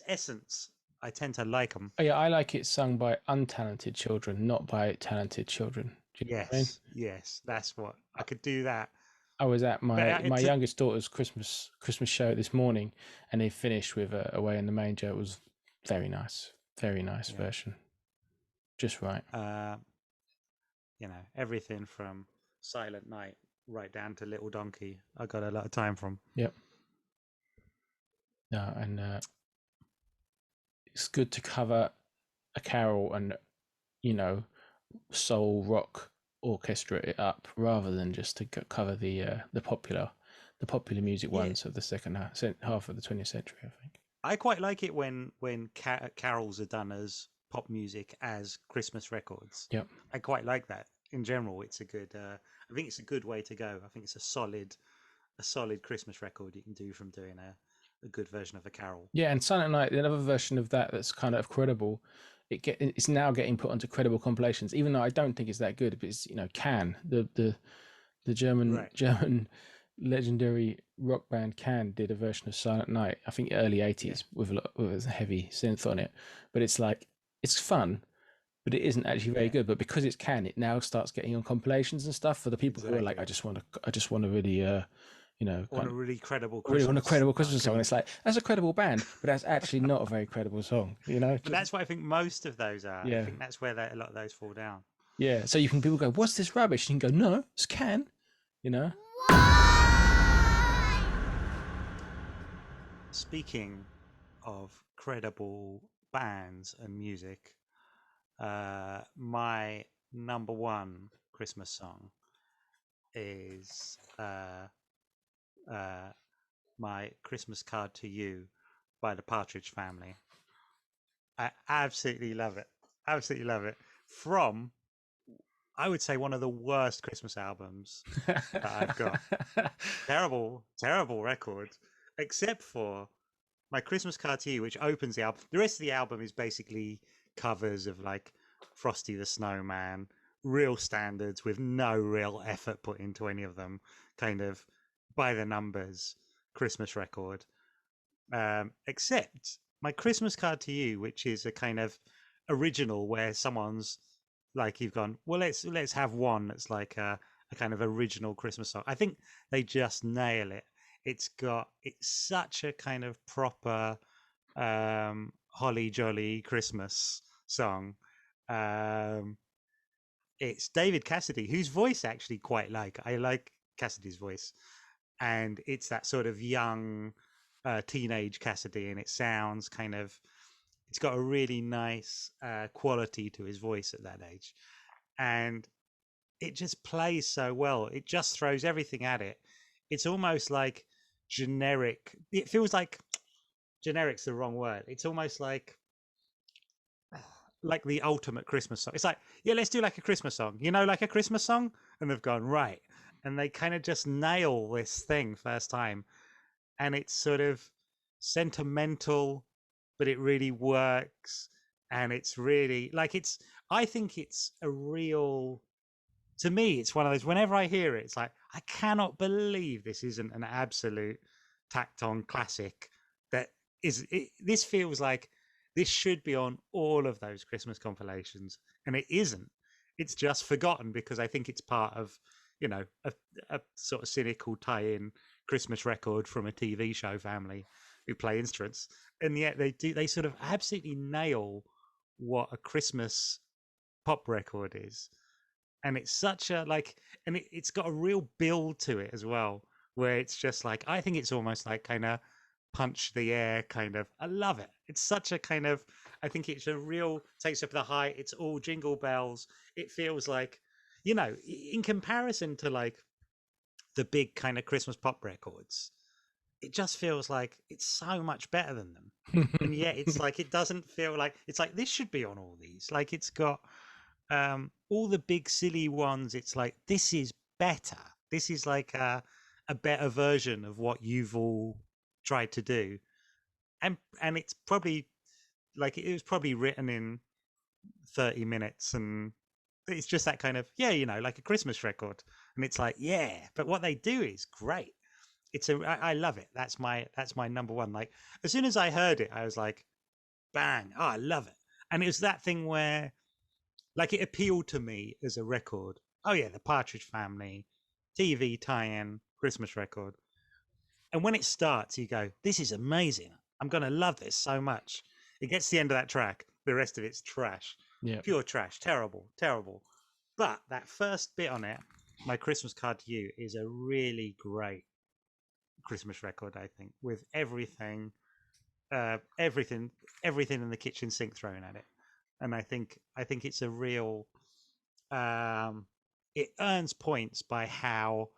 essence. I tend to like them. Oh, yeah, I like it sung by untalented children, not by talented children. Do you know what I mean? Yes, that's what I could do that. I was at But my it's a, youngest daughter's Christmas show this morning, and they finished with "Away in the Manger." It was very nice yeah, version, just right. uh, everything from Silent Night right down to Little Donkey. I got a lot of time from. Yep. No, and it's good to cover a carol and soul rock orchestra it up rather than just to cover the popular music Yeah, ones of the second half of the 20th century, I think. I quite like it when carols are done as pop music as Christmas records. Yep. I quite like that in general. It's a good. I think it's a good way to go. I think it's a solid Christmas record you can do from doing a good version of a carol. Yeah, and Silent Night, another version of that that's kind of credible. It's now getting put onto credible compilations, even though I don't think it's that good. But it's Can the Right. German legendary rock band Can did a version of Silent Night. I think early Yeah. '80s with a heavy synth on it. But it's fun, but it isn't actually very Yeah. good. But because it's Can, it now starts getting on compilations and stuff for the people who are like, Exactly. I just want to really I want a really credible I really want a Christmas credible that I Christmas song. And can. it's like, that's a credible band, but that's actually not a very credible song, But that's what I think most of those are. I Yeah. think that's where a lot of those fall down. Yeah. So people go, what's this rubbish? And you can go, no, it's Can, you know? Speaking of credible bands and music, my number one Christmas song is My Christmas Card to You by the Partridge Family. I absolutely love it. Absolutely love it. From, I would say, one of the worst Christmas albums that I've got. Terrible, terrible record, except for My Christmas Card to You, which opens the album. The rest of the album is basically covers of like Frosty the Snowman, real standards with no real effort put into any of them, kind of by the numbers Christmas record. Except My Christmas Card to You, which is a kind of original where someone's like you've gone, well, let's have one that's like a kind of original Christmas song. I think they just nail it. It's such a kind of proper holly jolly Christmas song. Um, it's David Cassidy, whose voice I actually quite like. I like Cassidy's voice, and it's that sort of young teenage Cassidy, and it sounds kind of. It's got a really nice quality to his voice at that age, and it just plays so well. It just throws everything at it. It's almost like generic. It feels like generic's the wrong word. It's almost like the ultimate Christmas song. It's like, yeah, let's do like a Christmas song. Like a Christmas song, and they've gone right, and they kind of just nail this thing first time, and it's sort of sentimental, but it really works, and it's really like it's. I think it's a real to me, it's one of those. Whenever I hear it, it's like I cannot believe this isn't an absolute tacked on classic. That is, this feels like this should be on all of those Christmas compilations, and it isn't. It's just forgotten because I think it's part of, a sort of cynical tie-in Christmas record from a TV show family who play instruments, and yet they do. They sort of absolutely nail what a Christmas pop record is, and it's such a like and it's got a real build to it as well, where it's just like I think it's almost like kind of punch the air kind of. I love it. It's such a kind of. I think it's a real takes up the height. It's all jingle bells. It feels like, in comparison to like the big kind of Christmas pop records, it just feels like it's so much better than them, and yet it's like it doesn't feel like it's like this should be on all these. Like it's got all the big silly ones. It's like this is better. This is like a better version of what you've all tried to do, and it's probably like it was probably written in 30 minutes, and it's just that kind of like a Christmas record. and it's like, yeah, but what they do is great. I love it. That's my number one. Like as soon as I heard it, I was like, bang, oh, I love it. And it was that thing where like it appealed to me as a record. Oh yeah, the Partridge Family, TV tie-in, Christmas record. And when it starts, you go, this is amazing. I'm going to love this so much. It gets to the end of that track. The rest of it's trash. Yeah. Pure trash. Terrible. Terrible. But that first bit on it, My Christmas Card to You, is a really great Christmas record, I think, with everything in the kitchen sink thrown at it. And I think it's a real, it earns points by how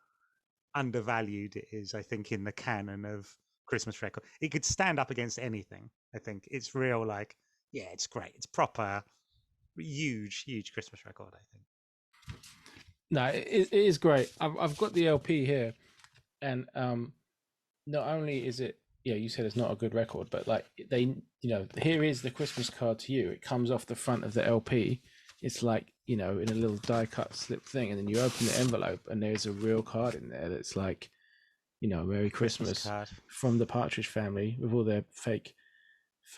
undervalued it is, I think, in the canon of Christmas record. It could stand up against anything. I think it's real, like, yeah, it's great. It's proper, huge Christmas record, I think. No, it is great. I've got the LP here, and not only is it, yeah, you said it's not a good record, but like here is the Christmas Card to You. It comes off the front of the LP. It's like, in a little die cut slip thing, and then you open the envelope and there's a real card in there that's like, Merry Christmas card from the Partridge Family with all their fake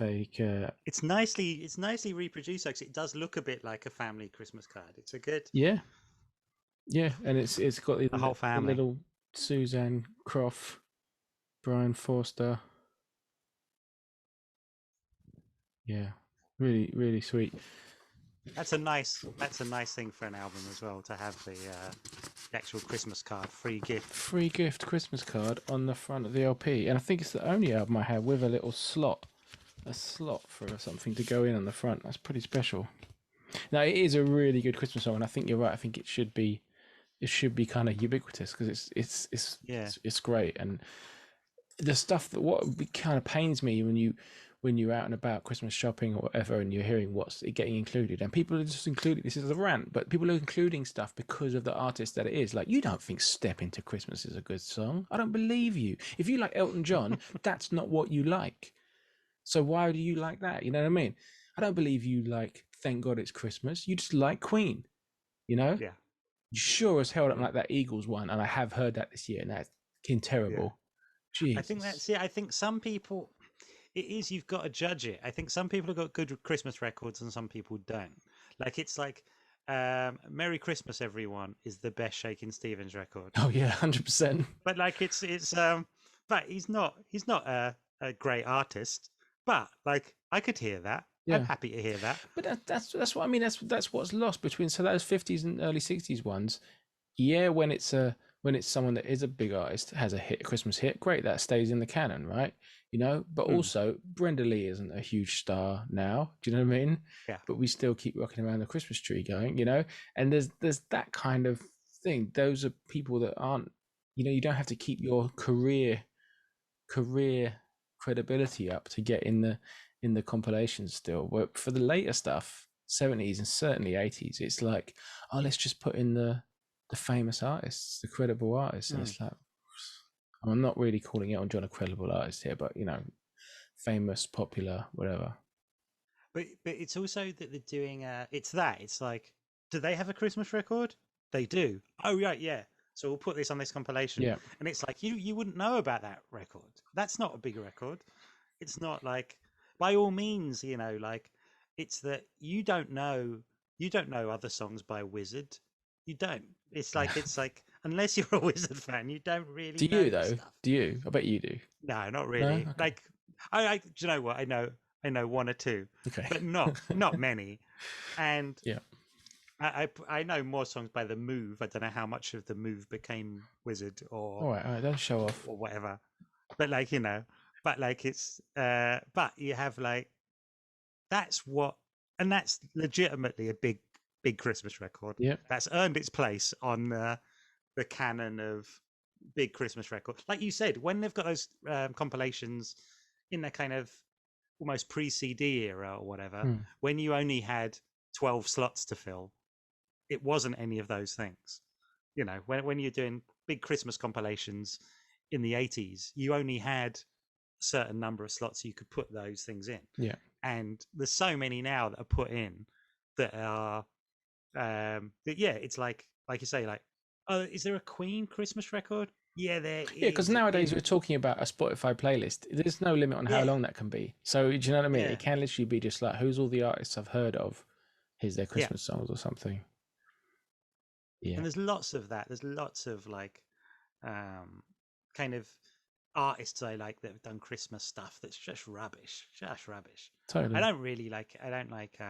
it's nicely reproduced, because it does look a bit like a family Christmas card. It's a good, yeah, and it's got the whole family. the little Suzanne Croft, Brian Forster. Yeah, really, really sweet. That's a nice thing for an album as well, to have the actual Christmas card, free gift Christmas card on the front of the LP. And I think it's the only album I have with a little slot for something to go in on the front. That's pretty special. Now, it is a really good Christmas song, and I think you're right. I think it should be kind of ubiquitous, because it's great. And the stuff that what kind of pains me when you're out and about Christmas shopping or whatever, and you're hearing what's getting included, and people are just including, this is a rant, but people are including stuff because of the artist that it is. Like, you don't think Step Into Christmas is a good song? I don't believe you. If you like Elton John, that's not what you like. So why do you like that? You know what I mean? I don't believe you like Thank God It's Christmas. You just like Queen, Yeah. You sure as hell don't like that Eagles one, and I have heard that this year, and that's terrible. Yeah. I think that's it. I think some people, it is, you've got to judge it. I think some people have got good Christmas records and some people don't. Like, it's like Merry Christmas Everyone is the best Shakin' Stevens record. Oh yeah, 100%. But like it's but he's not a great artist. But like, I could hear that. Yeah. I'm happy to hear that. But that's what I mean. That's what's lost between, so those 50s and early 60s ones. Yeah, when it's someone that is a big artist, has a Christmas hit, great, that stays in the canon, right? But also Brenda Lee isn't a huge star now. Do you know what I mean? Yeah. But we still keep rocking around the Christmas tree going, and there's that kind of thing. Those are people that aren't, you don't have to keep your career credibility up to get in the compilations still. But for the later stuff, 70s and certainly 80s, it's like, oh, let's just put in the famous artists, the credible artists. And it's like, I'm not really calling Elton John a credible artist here, but famous, popular, whatever. But it's also that they're doing it's like, do they have a Christmas record? They do. Oh right, yeah. So we'll put this on this compilation. Yeah. And it's like, you wouldn't know about that record. That's not a big record. It's not like, by all means, like, it's that you don't know other songs by Wizard. You don't. It's like unless you're a Wizard fan, you don't really. Do you though? Stuff. Do you? I bet you do. No, not really. No? Okay. Like, I do you know what? I know one or two, okay, but not many. And yeah. I know more songs by The Move. I don't know how much of The Move became Wizard or. All right, don't show off or whatever. But like, but like it's but you have like, that's legitimately a big Christmas record. Yeah, that's earned its place on the canon of big Christmas record. Like you said, when they've got those compilations in the kind of almost pre-CD era or whatever, when you only had 12 slots to fill, it wasn't any of those things. When you're doing big Christmas compilations in the 80s, you only had a certain number of slots you could put those things in. Yeah. And there's so many now that are put in that are it's like you say, like Oh, is there a Queen Christmas record? Yeah, there Yeah, because is. nowadays we're talking about a Spotify playlist. There's no limit on how Yeah, long that can be. So do you know what I mean? yeah, It can literally be just like, who's all the artists I've heard of? Here's their yeah. Christmas songs or something. Yeah, And there's lots of that. There's lots of like um kind of artists I like that have done Christmas stuff that's just rubbish. Just rubbish. totally. I don't like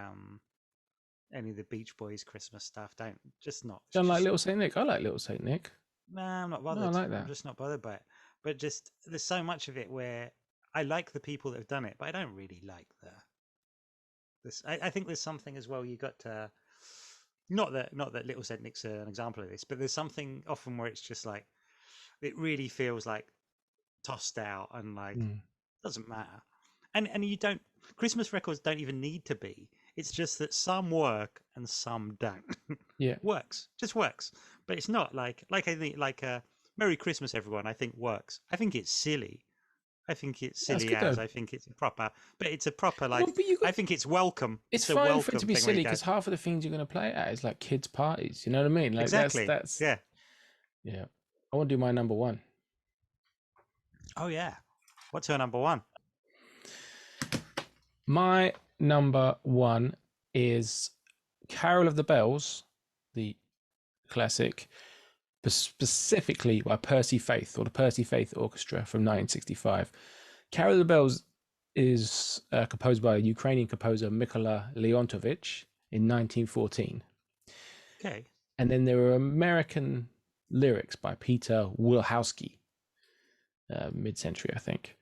any of the Beach Boys Christmas stuff. Don't just not. It's Don't like just Little Saint Nick. I like Little Saint Nick. nah, I'm not No, I bothered. like I'm that. just not bothered by it. But just there's so much of it where I like the people that have done it, but I don't really like the this. I think there's something as well. You got to not that Little Saint Nick's an example of this, but there's something often where it's just like it really feels like tossed out and like Mm. doesn't matter. And you don't Christmas records don't even need to be. It's just that some work and some don't. Yeah, Works. Just works. But it's not like I think like Merry Christmas everyone I think works. I think it's silly. I think it's that's silly good as though. I think it's a proper but it's a proper Well, like but you I got. think it's welcome. It's It's a fine for it to welcome be thing where silly you go, because half of the things you're going to play it at is like kids' parties. You know what I mean? Like exactly. that's Yeah. yeah. I want to do my number one. Oh yeah. What's your number one? My number one is Carol of the Bells, the classic, specifically by Percy Faith or the Percy Faith Orchestra from 1965. Carol of the Bells is composed by Ukrainian composer Mykola Leontovich in 1914. Okay. And then there were American lyrics by Peter Wilhowsky, mid-century, I think.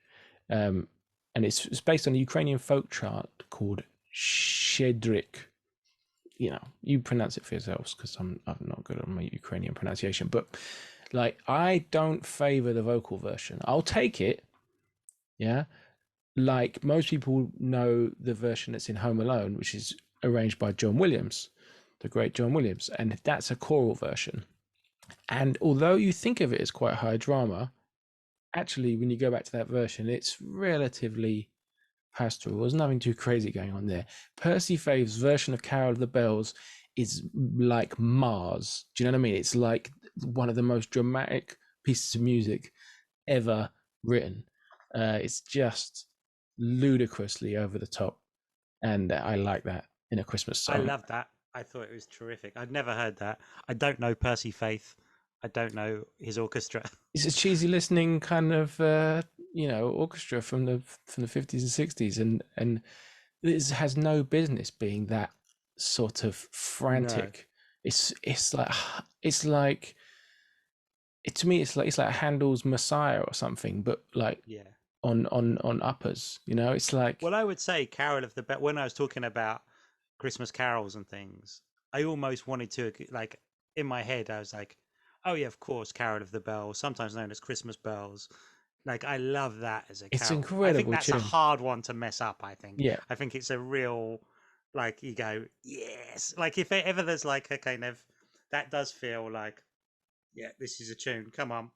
Um, and it's based on a Ukrainian folk chant called Shedrik. You know, you pronounce it for yourselves because I'm not good on my Ukrainian pronunciation. But like, I don't favor the vocal version. I'll take it. Yeah, like most people know the version that's in Home Alone, which is arranged by John Williams, the great John Williams, and that's a choral version. And although you think of it as quite high drama, actually, when you go back to that version, it's relatively pastoral. There's nothing too crazy going on there. Percy Faith's version of Carol of the Bells is like Mars. Do you know what I mean? It's like one of the most dramatic pieces of music ever written. It's just ludicrously over the top, and I like that in a Christmas I song. love that. I thought it was terrific. I'd never heard that. I don't know Percy Faith. I don't know his orchestra. It's a cheesy listening kind of orchestra from the 50s and 60s, and this has no business being that sort of No. frantic. It's like it's like to me it's like Handel's Messiah or something, but like Yeah. on uppers. You know, it's like Well, I would say Carol of the Bell. When I was talking about Christmas carols and things, I almost wanted to like in my head. I was like, "Oh yeah, of course, Carol of the Bells, sometimes known as Christmas bells." Like I love that as a it's carol. I think incredible that's a tune. hard one to mess up. Yeah, I think it's a real like you go yes. Like if ever there's like a kind of that does feel like yeah, this is a tune. Come on,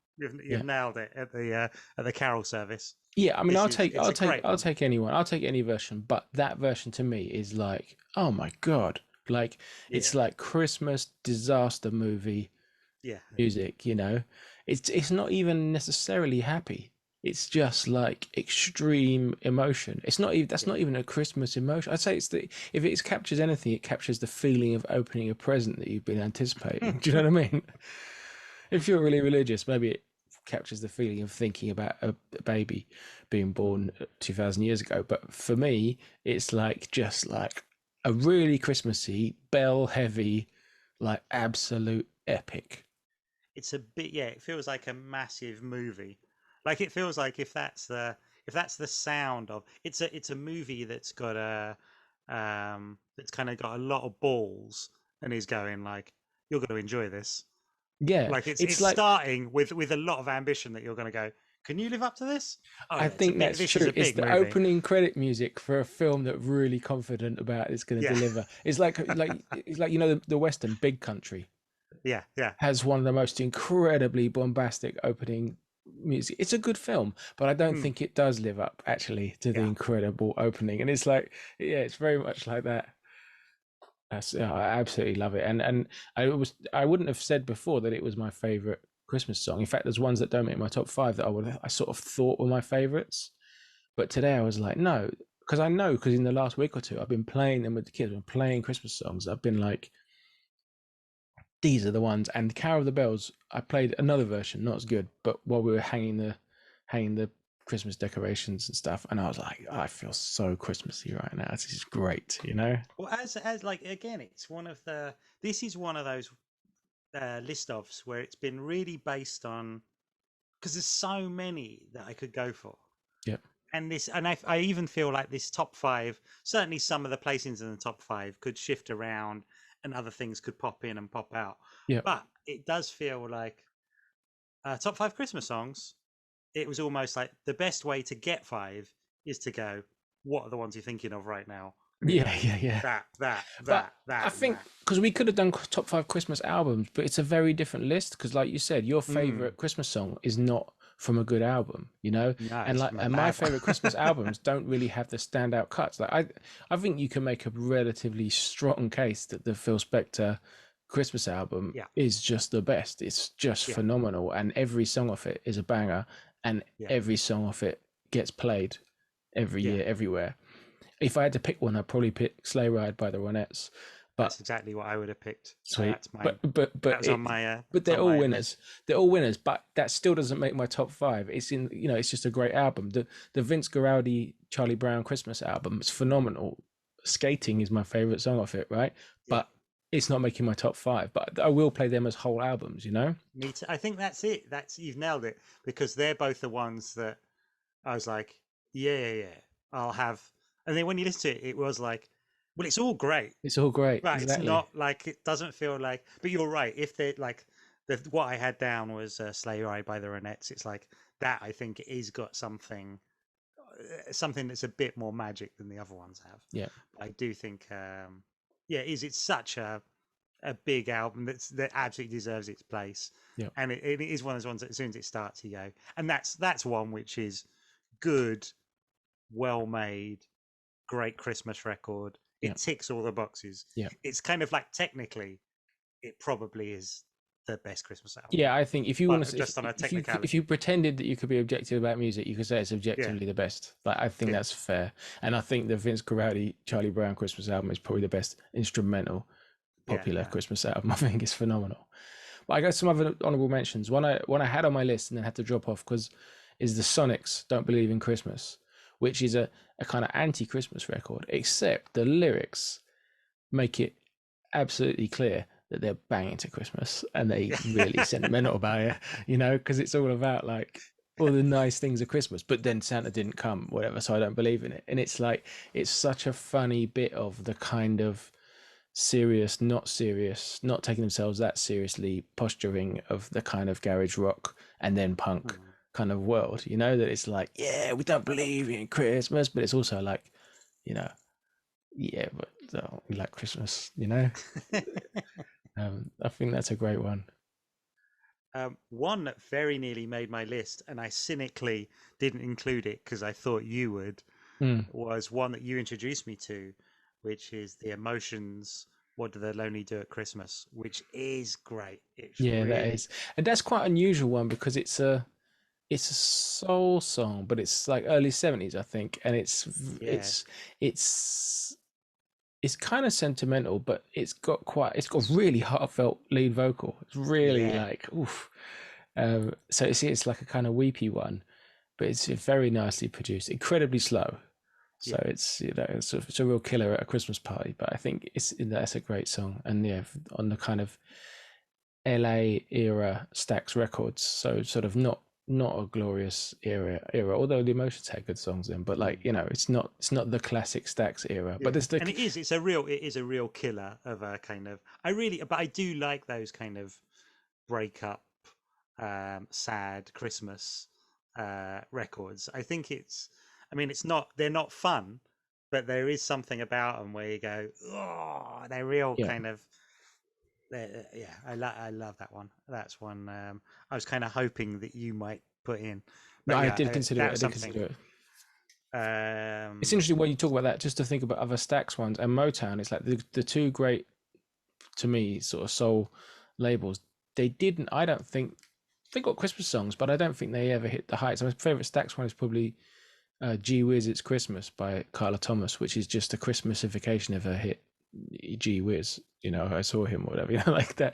yeah. you've nailed it at the carol service. Yeah, I mean, This is it's a great I'll one. take anyone. I'll take any version, but that version to me is like, oh my God. Like it's Yeah, like Christmas disaster movie yeah, music, you know. It's not even necessarily happy. It's just like extreme emotion. It's not even that's yeah. not even a Christmas emotion. I'd say it's the if it captures anything, it captures the feeling of opening a present that you've been anticipating. Do you know what I mean? If you're really religious, maybe it captures the feeling of thinking about a baby being born 2000 years ago. But for me, it's like just like a really Christmassy, bell heavy, like absolute epic. It's a bit yeah. It feels like a massive movie. Like it feels like if that's the sound of it's a movie that's got a that's kind of got a lot of balls and is going like you're going to enjoy this. Yeah, Like it's it's like starting with a lot of ambition that you're going to go. Can you live up to this? Oh I yeah, it's a think big. that's This is true. a It's big the movie. opening credit music for a film that really confident about it's going to Yeah, deliver. It's like you know the Western Big Country yeah, yeah. has one of the most incredibly bombastic opening music. It's a good film, but I don't Mm, think it does live up actually to the yeah. incredible opening. And it's like, yeah, it's very much like that. I absolutely love it, and I wouldn't have said before that it was my favorite Christmas song. In fact, there's ones that don't make my top five that I sort of thought were my favorites, but today I was like, no, because I know because in the last week or two I've been playing them with the kids, I've been playing Christmas songs. I've been like, these are the ones. And Carol of the Bells, I played another version, not as good, but while we were hanging the Christmas decorations and stuff, and I was like, I feel so Christmassy right now. This is great, you know? Well, as like again, it's one of the. This is one of those list offs where it's been really based on because there's so many that I could go for. Yep. And this, and I even feel like this top five. Certainly, some of the placings in the top five could shift around, and other things could pop in and pop out. Yep. But it does feel like top five Christmas songs. It was almost like the best way to get five is to go. What are the ones you're thinking of right now? You know, Yeah. But I think that. because we could have done top five Christmas albums, but it's a very different list. Because, like you said, your Mm, favorite Christmas song is not from a good album, you know. no, And it's like, from a and my bad one. favorite Christmas albums don't really have the standout cuts. Like, I think you can make a relatively strong case that the Phil Spector Christmas album Yeah, is just the best. It's just yeah, phenomenal, and every song off it is a banger, and yeah, every song off it gets played every yeah. year, everywhere. If I had to pick one, I'd probably pick Sleigh Ride by the Ronettes. But That's exactly what I would have picked. sweet, That's mine. but That was on it, my. but It's they're on all my winners. list. They're all winners. But that still doesn't make my top five. It's in, you know, it's just a great album. The Vince Guaraldi Charlie Brown Christmas album is phenomenal. Skating is my favorite song off it, right? Yeah, But it's not making my top five. But I will play them as whole albums, you know. me too. I think that's it. That's you've nailed it because they're both the ones that I was like, yeah. I'll have. And then when you listen to it, it was like, well, it's all great, It's all great, but it's exactly. not like it doesn't feel like. But you're right. If they like, what I had down was "Sleigh Ride" by the Ronettes. It's like that. I think is got something that's a bit more magic than the other ones have. Yeah, I do think, yeah, it's such a big album that absolutely deserves its place, yeah, and it is one of those ones that as soon as it starts, you go, and that's one which is good, well made, great Christmas record. yeah, It ticks all the boxes. yeah. It's kind of like technically, it probably is the best Christmas album, Yeah, I think if you want but to, just on a if you technicality. pretended that you could be objective about music, you could say it's Yeah, objectively the best. Like I think yeah, that's fair, and I think the Vince Guaraldi Charlie Brown Christmas album is probably the best instrumental yeah, popular no, Christmas album. I think it's phenomenal. But I got some other honorable mentions. One I had on my list and then had to drop off because is the Sonics "Don't Believe in Christmas," which is a kind of anti-Christmas record, except the lyrics make it absolutely clear that they're banging to Christmas and they yeah, really sentimental about it, you know, because it's all about like all the nice things of Christmas, but then Santa didn't come, whatever, so I don't believe in it. And it's like, it's such a funny bit of the kind of serious, not taking themselves that seriously posturing of the kind of garage rock and then punk Mm. kind of world, you know, that it's like, yeah, we don't believe in Christmas, but it's also like, you know, yeah, but we like Christmas, you know. I think that's a great one. One that very nearly made my list, and I cynically didn't include it because I thought you would, Mm. was one that you introduced me to, which is the Emotions. What do the lonely do at Christmas? Which is great. It's Yeah, that really, is, and that's quite an unusual one because it's a soul song, but it's like early 70s, I think, and yeah, it's it's kind of sentimental, but it's got really heartfelt lead vocal. It's really yeah, like oof. So it's like a kind of weepy one, but it's very nicely produced, incredibly slow. So yeah, it's it's a real killer at a Christmas party. But I think that's a great song, and yeah, on the kind of LA era Stax records, so sort of not a glorious era. Although the Emotions had good songs in, but like mm, it's not the classic Stax era. But yeah. there's the And it is a real killer of a kind of. But I do like those kind of breakup, sad Christmas records. I think it's. I mean, it's not. They're not fun, but there is something about them where you go, oh, they're real yeah. kind of. Yeah, I love that one. That's one. I was kind of hoping that you might put in, No, but I yeah, did consider it. I that's did something. consider it. It's Um, interesting when you talk about that, just to think about other Stax ones and Motown. It's like the two great, to me, sort of soul labels. They didn't, I don't think, they got Christmas songs, but I don't think they ever hit the heights. My favorite Stax one is probably Gee Whiz, It's Christmas by Carla Thomas, which is just a Christmasification of her hit Gee Whiz. You know, I saw him or whatever, you know, like that.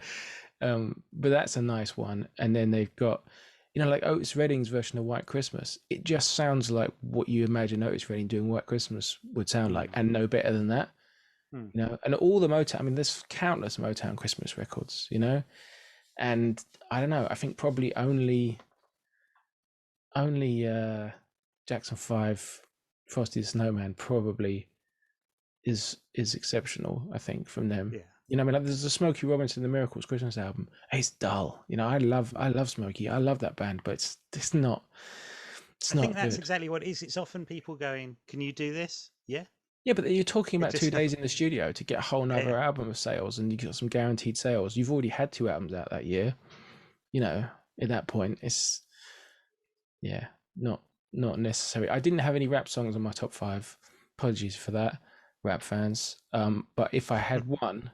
But that's a nice one. And then they've got, you know, like Otis Redding's version of White Christmas. It just sounds like what you imagine Otis Redding doing White Christmas would sound like, mm, and no better than that. mm. You know, and all the Motown. I mean, there's countless Motown Christmas records. You know, and I don't know. I think probably only Jackson 5, Frosty the Snowman probably is exceptional. I think from them. Yeah. You know, I mean, like, there's a Smokey Robinson the Miracles Christmas album. It's dull. You know, I love Smokey. I love that band, but it's I think not that's good. exactly what it is. It's often people going, "Can you do this?" Yeah. Yeah, but you're talking It about just 2 days in the studio to get a whole yeah, nother yeah. album of sales, and you got some guaranteed sales. You've already had 2 albums out that year. You know, at that point, it's yeah, not not necessary. I didn't have any rap songs on my top 5. Apologies for that, rap fans. But if I had one,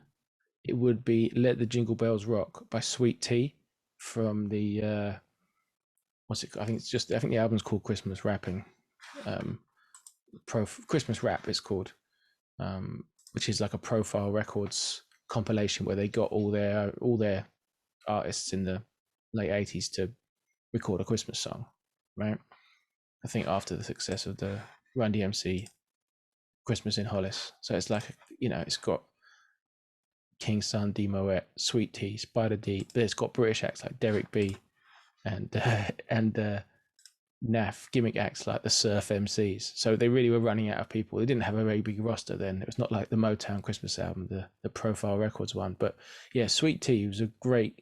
it would be "Let the Jingle Bells Rock" by Sweet Tea from the what's it? I think it's just. I think the album's called Christmas Rapping. Um, Christmas Rap it's called, which is like a Profile Records compilation where they got all their artists in the late 80s to record a Christmas song, right? I think after the success of the Run DMC Christmas in Hollis. So it's like, you know, it's got King Son, D Moet, Sweet Tea, Spider D, but it's got British acts like Derek B and naff gimmick acts like the Surf MCs. So they really were running out of people. They didn't have a very big roster then. It was not like the Motown Christmas album, the Profile Records one. But yeah, Sweet Tea was a great.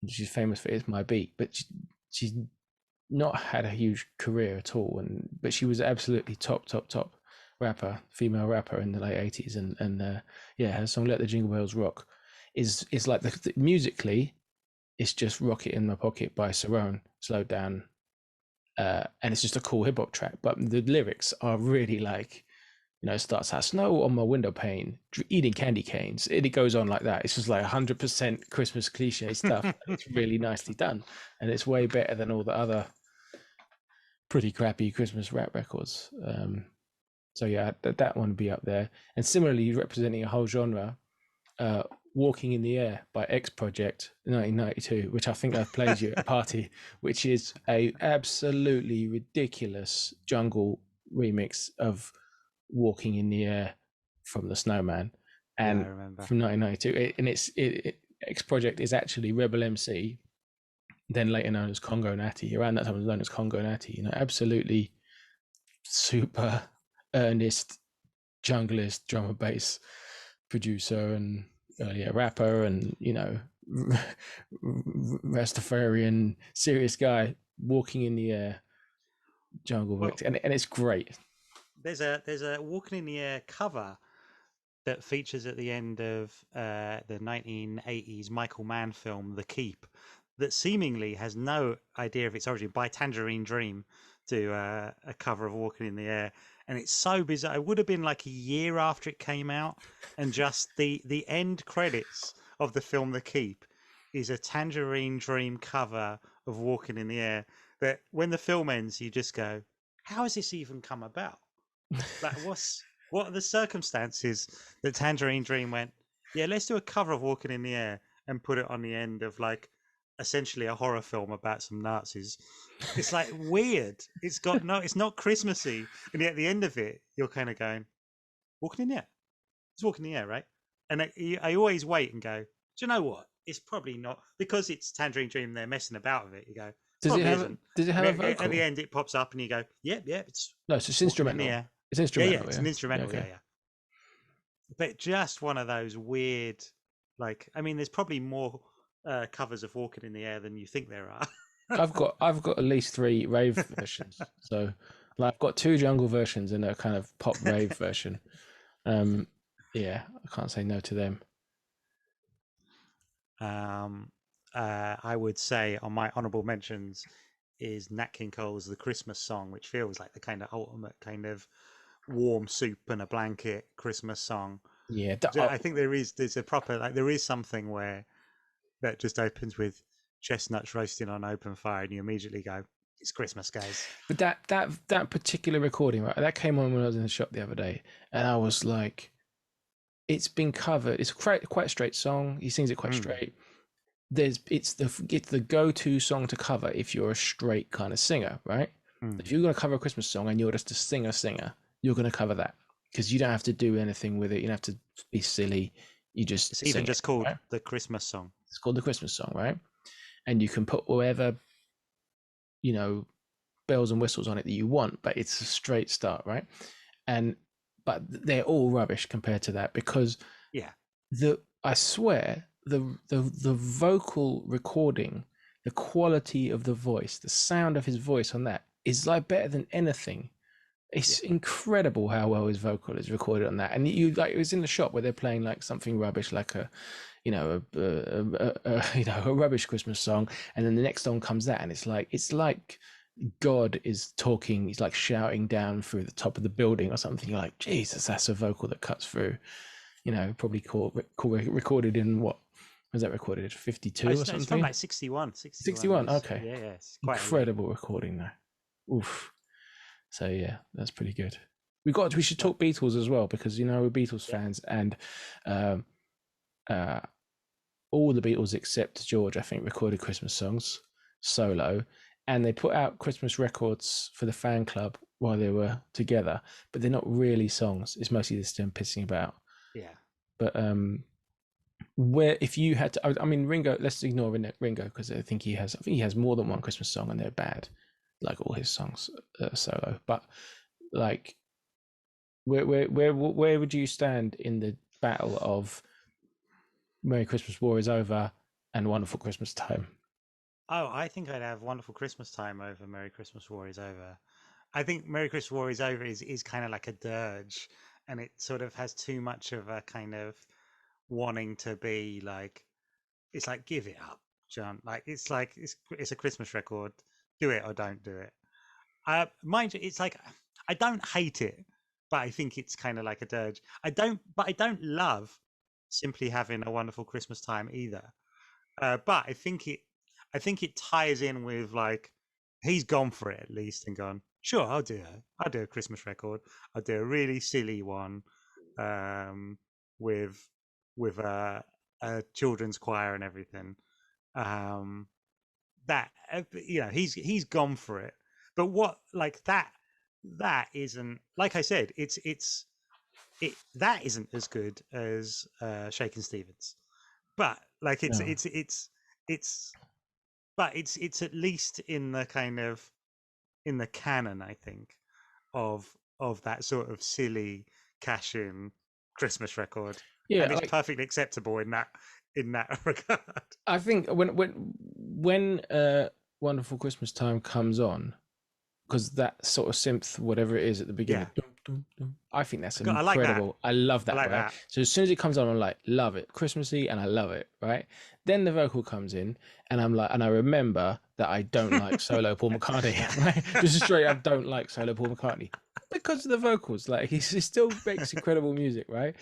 She's famous for "It's My Beat," but she's not had a huge career at all. But she was absolutely top rapper, female rapper in the late 80s, and yeah, her song "Let the Jingle Bells Rock" is like musically, it's just "Rocket in My Pocket" by Cerrone, slowed down, and it's just a cool hip hop track. But the lyrics are really like, you know, it starts out "snow on my window pane, eating candy canes." It goes on like that. It's just like 100% Christmas cliche stuff. It's really nicely done, and it's way better than all the other pretty crappy Christmas rap records. So yeah, that one would be up there. And similarly, representing a whole genre, uh, "Walking in the Air" by X Project, 1992, which I think I've played you at a party, which is a absolutely ridiculous jungle remix of "Walking in the Air" from the Snowman, Yeah, I and remember. from 1992. X Project is actually Rebel MC, then later known as Congo Natty. Around that time, it was known as Congo Natty. You know, absolutely super earnest junglist, drum and bass producer, and earlier rapper, and you know, Rastafarian serious guy, "Walking in the Air" jungle Well, mix, and it's great. there's a Walking in the Air cover that features at the end of the 1980s Michael Mann film The Keep, that seemingly has no idea of its origin, by Tangerine Dream, to a cover of Walking in the Air, and it's so bizarre. It would have been like a year after it came out, and just the end credits of the film The Keep is a Tangerine Dream cover of Walking in the Air. That when the film ends, you just go, "How has this even come about?" Like, what are the circumstances that Tangerine Dream went, "Yeah, let's do a cover of Walking in the Air and put it on the end of like essentially a horror film about some Nazis." It's like weird. It's got no, it's not Christmassy, and yet at the end of it, you're kind of going, "Walking in the Air." It's Walking in the Air, right? And I always wait and go, "Do you know what? It's probably not, because it's Tangerine Dream. They're messing about with it." You go, "It Does it probably have a isn't." Does it And have a at the vocal? end, it pops up, and you go, "Yep, yep, it's No, it's just Walking in the instrumental. Air." It's Yeah, yeah, instrumental. it's Yeah. an Yeah. instrumental. Yeah, Okay. yeah. But just one of those weird, like, I mean, there's probably more covers of Walking in the Air than you think there are. I've got at least 3 rave versions. So like I've got 2 jungle versions and a kind of pop rave version. Um, yeah, I can't say no to them. um, I would say on my honorable mentions is Nat King Cole's "The Christmas Song," which feels like the kind of ultimate kind of warm soup and a blanket Christmas song. Yeah, I think there's a proper like there is something where that just opens with chestnuts roasting on open fire, and you immediately go, "It's Christmas, guys." but that particular recording, right? That came on when I was in the shop the other day, and I was like, it's been covered. It's quite a straight song. He sings it quite Mm. straight. It's the go-to song to cover if you're a straight kind of singer, right? Mm. If you're going to cover a Christmas song and you're just a singer, you're going to cover that because you don't have to do anything with it. You don't have to be silly. You just It's sing even it, just called right? the Christmas song. It's called the Christmas song, right? And you can put whatever, you know, bells and whistles on it that you want, but it's a straight start, right? And but they're all rubbish compared to that because Yeah. I swear the vocal recording, the quality of the voice, the sound of his voice on that is like better than anything. It's incredible how well his vocal is recorded on that. And you like it was in the shop where they're playing like something rubbish, like a you know a rubbish Christmas song, and then the next song comes that, and it's like God is talking. He's like shouting down through the top of the building or something. You're like, Jesus, that's a vocal that cuts through. Probably recorded in what was that recorded? 52 or It's from something? like 61. 61. Is, Okay. yeah, it's quite late. Incredible recording though. Oof. So yeah, that's pretty good. We should But talk Beatles as well because we're Beatles yeah, fans and um, uh, all the Beatles except George, I think, recorded Christmas songs solo, and they put out Christmas records for the fan club while they were together, but they're not really songs. It's mostly just them pissing about. yeah. But where if you had to, I mean, Ringo. Let's ignore Ringo because I think he has more than one Christmas song and they're bad, like all his songs solo. But like, where would you stand in the battle of Merry Christmas, War is Over, and Wonderful Christmas Time? Oh, I think I'd have Wonderful Christmas Time over Merry Christmas War is Over. I think Merry Christmas War is Over is kind of like a dirge, and it sort of has too much of a kind of wanting to be like it's like give it up, John. Like it's a Christmas record. Do it or don't do it. Mind you, it's like I don't hate it, but I think it's kind of like a dirge. I don't love simply having a wonderful Christmas time either. But I think it ties in with like he's gone for it at least and gone. Sure, I'll do a Christmas record. I'll do a really silly one, um, with a children's choir and everything. Um, that he's gone for it. But what like that isn't like I said. It that isn't as good as Shakin' Stevens. But like No. it's but it's at least in the kind of in the canon, I think, of that sort of silly cash in Christmas record, and Yeah, it's like perfectly acceptable in that regard. I think when Wonderful Christmas Time comes on, because that sort of synth, whatever it is at the beginning, Yeah, dum, dum, dum, I think that's I like that. incredible. I love I that, like right? that. So as soon as it comes on, I'm like, love it, Christmassy, and I love it, right? Then the vocal comes in, and I'm like, and I remember that I don't like solo Paul McCartney, right? Just straight up, don't like solo Paul McCartney because of the vocals. Like he still makes incredible music, right?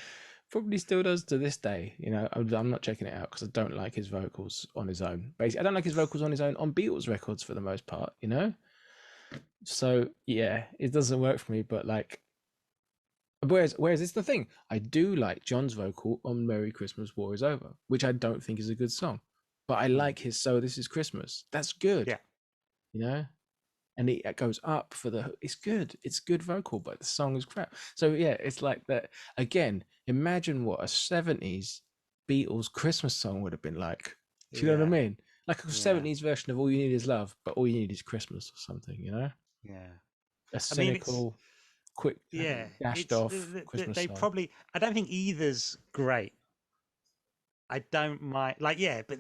Probably still does to this day. I'm not checking it out because I don't like his vocals on his own. Basically, I don't like his vocals on his own on Beatles records for the most part. So yeah, it doesn't work for me. But like, whereas it's the thing. I do like John's vocal on "Merry Christmas, War Is Over," which I don't think is a good song, but I Mm. like his "So This Is Christmas." That's good, Yeah, you know. And it goes up for the. It's good. It's good vocal, but the song is crap. So yeah, it's like that again. Imagine what a '70s Beatles Christmas song would have been like. Do you know what I yeah, mean? Like a yeah, '70s version of "All You Need Is Love," but all you need is Christmas or something. yeah. A I mean, it's cynical, quick, yeah, dashed it's off Christmas they song. probably. I don't think either's great. I don't mind, like, yeah, but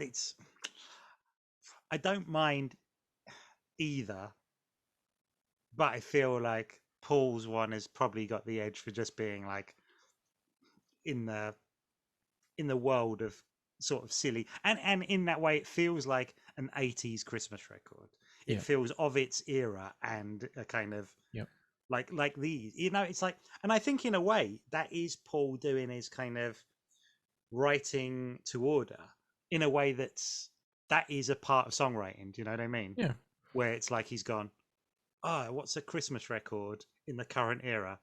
I don't mind either, but I feel like Paul's one has probably got the edge for just being like in the world of sort of silly, and in that way, it feels like an '80s Christmas record. It Yeah. feels of its era and a kind of Yep. like these. It's like, and I think in a way that is Paul doing his kind of writing to order in a way that is a part of songwriting. Do you know what I mean? Yeah. Where it's like he's gone, oh, what's a Christmas record in the current era?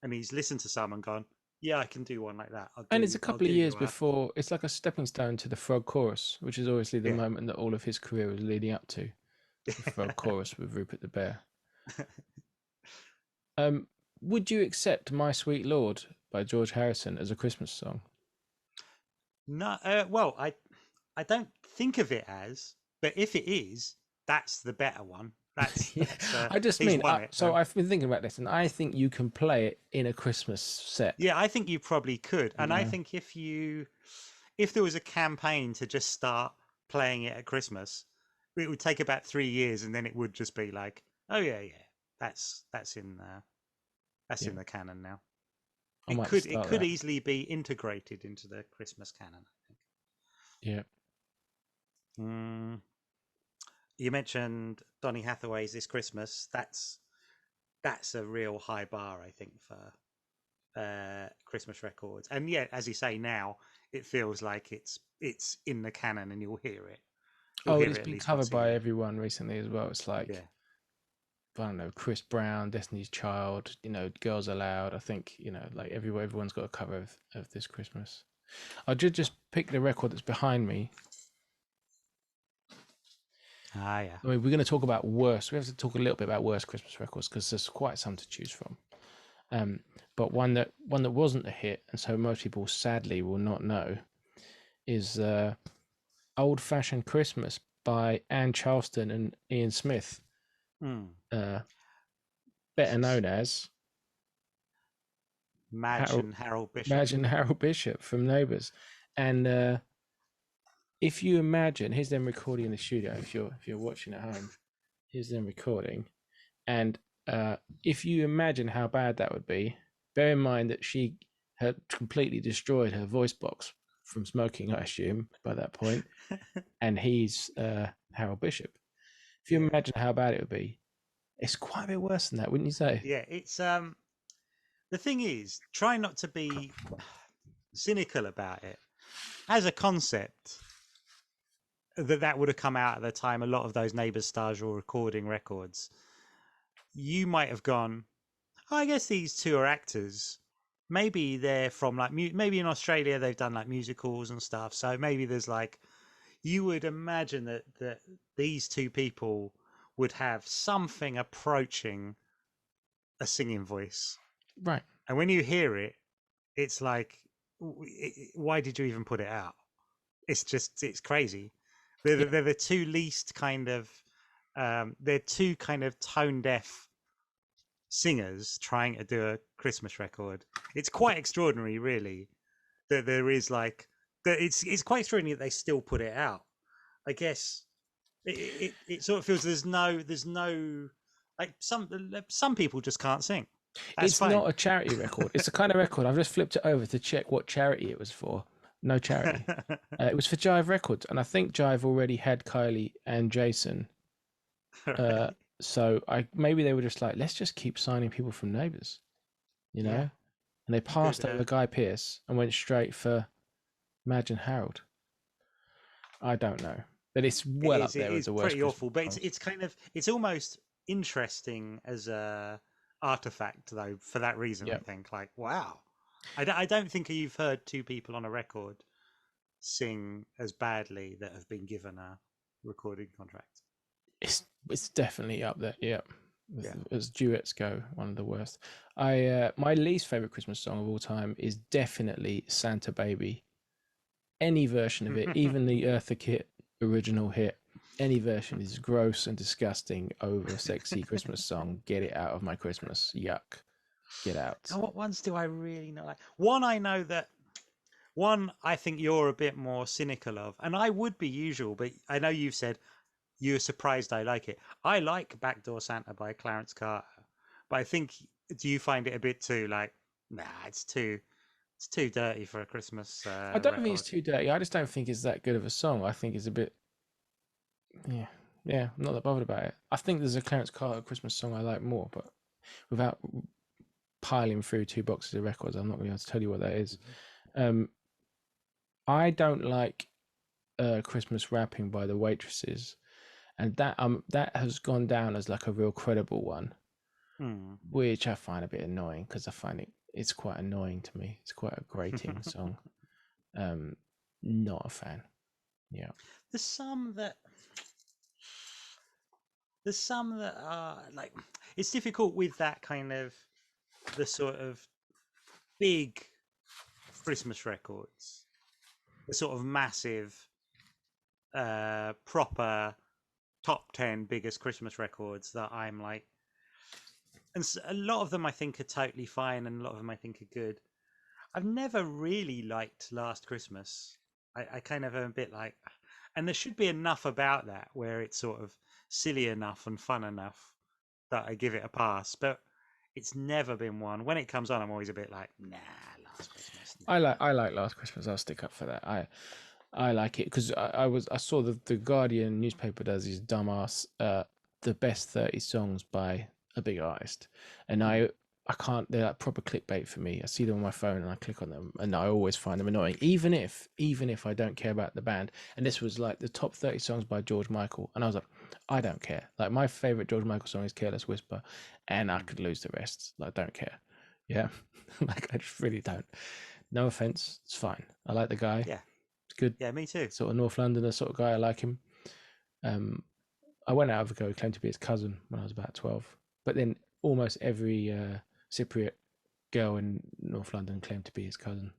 And he's listened to some and gone, yeah, I can do one like that. And it's a I'll couple of do years you before. It's like a stepping stone to the Frog Chorus, which is obviously the yeah. moment that all of his career was leading up to. The Frog Chorus with Rupert the Bear. Would you accept "My Sweet Lord" by George Harrison as a Christmas song? No, well, I don't think of it as, but if it is, that's the better one. That's Yeah, I just he's mean. won it. So I've been thinking about this, and I think you can play it in a Christmas set. Yeah, I think you probably could, You and I know, think if there was a campaign to just start playing it at Christmas, it would take about 3 years, and then it would just be like, oh yeah, yeah, that's in that's yeah, in the canon now. I might It start could that. easily be integrated into the Christmas canon. I think. Yeah, Mm. You mentioned Donny Hathaway's "This Christmas." That's a real high bar, I think, for Christmas records. And yeah, as you say, now it feels like it's in the canon, and you'll hear it. You'll Oh, hear it's it at been least covered once a by year. everyone recently as well. It's like, Yeah. I don't know, Chris Brown, Destiny's Child, Girls Aloud. I think, like everyone's got a cover of This Christmas. I did just pick the record that's behind me. Ah, yeah. I mean, we're going to talk about worse. We have to talk a little bit about worse Christmas records because there's quite some to choose from. But one that wasn't a hit, and so most people sadly will not know, is "Old Fashioned Christmas" by Anne Charleston and Ian Smith, Mm. better known as Madge Harold, and Harold Bishop. Imagine Harold Bishop from Neighbours. And if you imagine, here's them recording in the studio. If you're watching at home, here's them recording, and if you imagine how bad that would be, bear in mind that she had completely destroyed her voice box from smoking, I assume, by that point, and he's Harold Bishop. If you Yeah. imagine how bad it would be, it's quite a bit worse than that, wouldn't you say? Yeah, it's the thing is, try not to be cynical about it. As a concept, that would have come out at the time a lot of those Neighbours stars were recording records. You might have gone, oh, I guess these two are actors. Maybe they're from like maybe in Australia they've done like musicals and stuff. So maybe there's like you would imagine that these two people would have something approaching a singing voice. Right. And when you hear it, it's like, why did you even put it out? It's crazy. Yeah. They're the two least kind of they're two kind of tone deaf singers trying to do a Christmas record. It's quite extraordinary, really, that there is like that. It's quite extraordinary that they still put it out. I guess it sort of feels there's no like some people just can't sing. That's It's fine. not a charity record. It's the kind of record. I've just flipped it over to check what charity it was for. No charity. It was for Jive Records, and I think Jive already had Kylie and Jason. Right. So maybe they were just like, let's just keep signing people from Neighbours, you Yeah. know? And they passed Good. over Guy Pearce and went straight for Madge and Harold. I don't know, but it's It well up is. It there with is the worst pretty Christmas awful, but songs. it's kind of it's almost interesting as a artifact though for that reason. I Yeah, think like wow, I don't think you've heard two people on a record sing as badly that have been given a recording contract. it's definitely up there. Yeah, Yeah. as duets go, one of the worst. My least favorite Christmas song of all time is definitely "Santa Baby." Any version of it, even the Eartha Kitt original hit, any version is gross and disgusting, over sexy Christmas song. Get it out of my Christmas. Yuck. Get out. And what ones do I really not like? One I know that one I think you're a bit more cynical of, and I would be usual, but I know you've said you're surprised I like it. I like Backdoor Santa by Clarence Carter, but I think do you find it a bit too like nah, it's too dirty for a Christmas I don't think it's record. too dirty. I just don't think it's that good of a song. I think it's a bit, yeah. Yeah, I'm not that bothered about it. I think there's a Clarence Carter Christmas song I like more, but without piling through two boxes of records, I'm not going to be able to tell you what that is. Mhm. Um, I don't like Christmas rapping by the Waitresses, and that has gone down as like a real credible one, Hmm. which I find a bit annoying because I find it's quite annoying to me. It's quite a grating song. Um, Not a fan. Yeah. There's some that are like, it's difficult with that kind of the sort of big Christmas records, the sort of massive, proper top 10 biggest Christmas records that I'm like, and a lot of them I think are totally fine, and a lot of them I think are good. I've never really liked Last Christmas. I kind of am a bit like, and there should be enough about that where it's sort of silly enough and fun enough that I give it a pass. But it's never been one. When it comes on, I'm always a bit like, nah, Last Christmas, nah. I like Last Christmas. I'll stick up for that. I like it because I saw the Guardian newspaper does these dumbass the best 30 songs by a big artist, and Hmm. I can't, they're like proper clickbait for me. I see them on my phone and I click on them, and I always find them annoying, even if I don't care about the band. And this was like the top 30 songs by George Michael, and I was like, I don't care. Like my favorite George Michael song is Careless Whisper, and I Hmm. could lose the rest. Like don't care. Yeah, like I just really don't. No offense, it's fine. I like the guy. Yeah, It's good, yeah, me too. sort of North Londoner sort of guy. I like him. I went out with a girl who claimed to be his cousin when I was about 12. But then almost every Cypriot girl in North London claimed to be his cousin.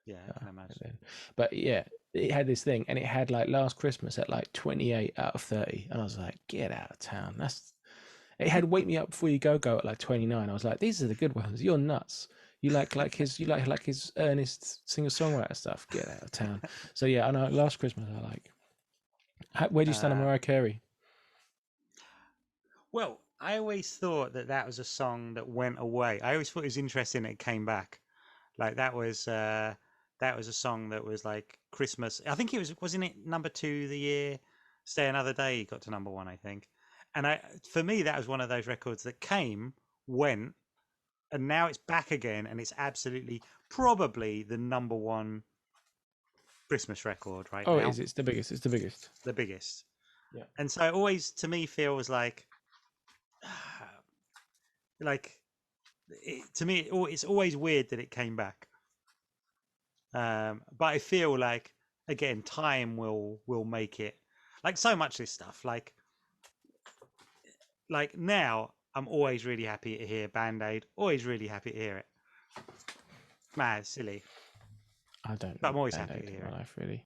Yeah, I can imagine. But yeah, it had this thing, and it had like Last Christmas at like 28 out of 30. And I was like, get out of town. It had Wake Me Up Before You Go Go at like 29. I was like, these are the good ones. You're nuts. You like his earnest singer songwriter stuff. Get out of town. So yeah, I know Last Christmas I like. Where do you stand on uh, Mariah Carey? well, I always thought that that was a song that went away. I always thought it was interesting that it came back. Like that was a song that was like Christmas. I think it was, wasn't it number two the year Stay Another Day got to number one, I think. And for me that was one of those records that came, went, and now it's back again, and it's absolutely probably the number one Christmas record right Oh, it now, is. It's the biggest. It's the biggest. the biggest. Yeah. And so it always to me feels like like to me it's always weird that it came back. But I feel like again, time will make it. Like so much of this stuff, like now, I'm always really happy to hear Band Aid. Always really happy to hear it. Mad, silly, I don't but know I'm always Band happy to Aid in hear my it. life, really.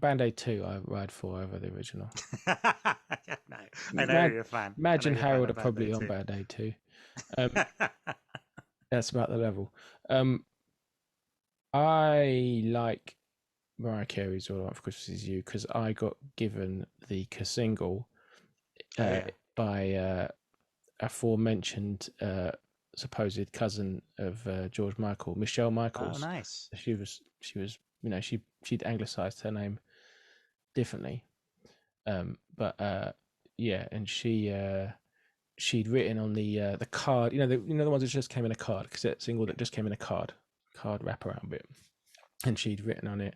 Band Aid 2, I ride for over the original. Yeah, no, I know Mad, you're a fan. I Madge know and you're a fan Harold are of Band probably Aid on too. Band Aid 2. Um, that's about the level. Um, I like Mariah Carey's All I Want for Christmas Is You because I got given the single Oh uh, yeah. by aforementioned supposed cousin of George Michael, Michelle Oh Michaels. nice. She was she'd anglicized her name differently. But yeah, and she'd written on the card, the ones that just came in a card, cassette single Yeah. that just came in a card wraparound bit, and she'd written on it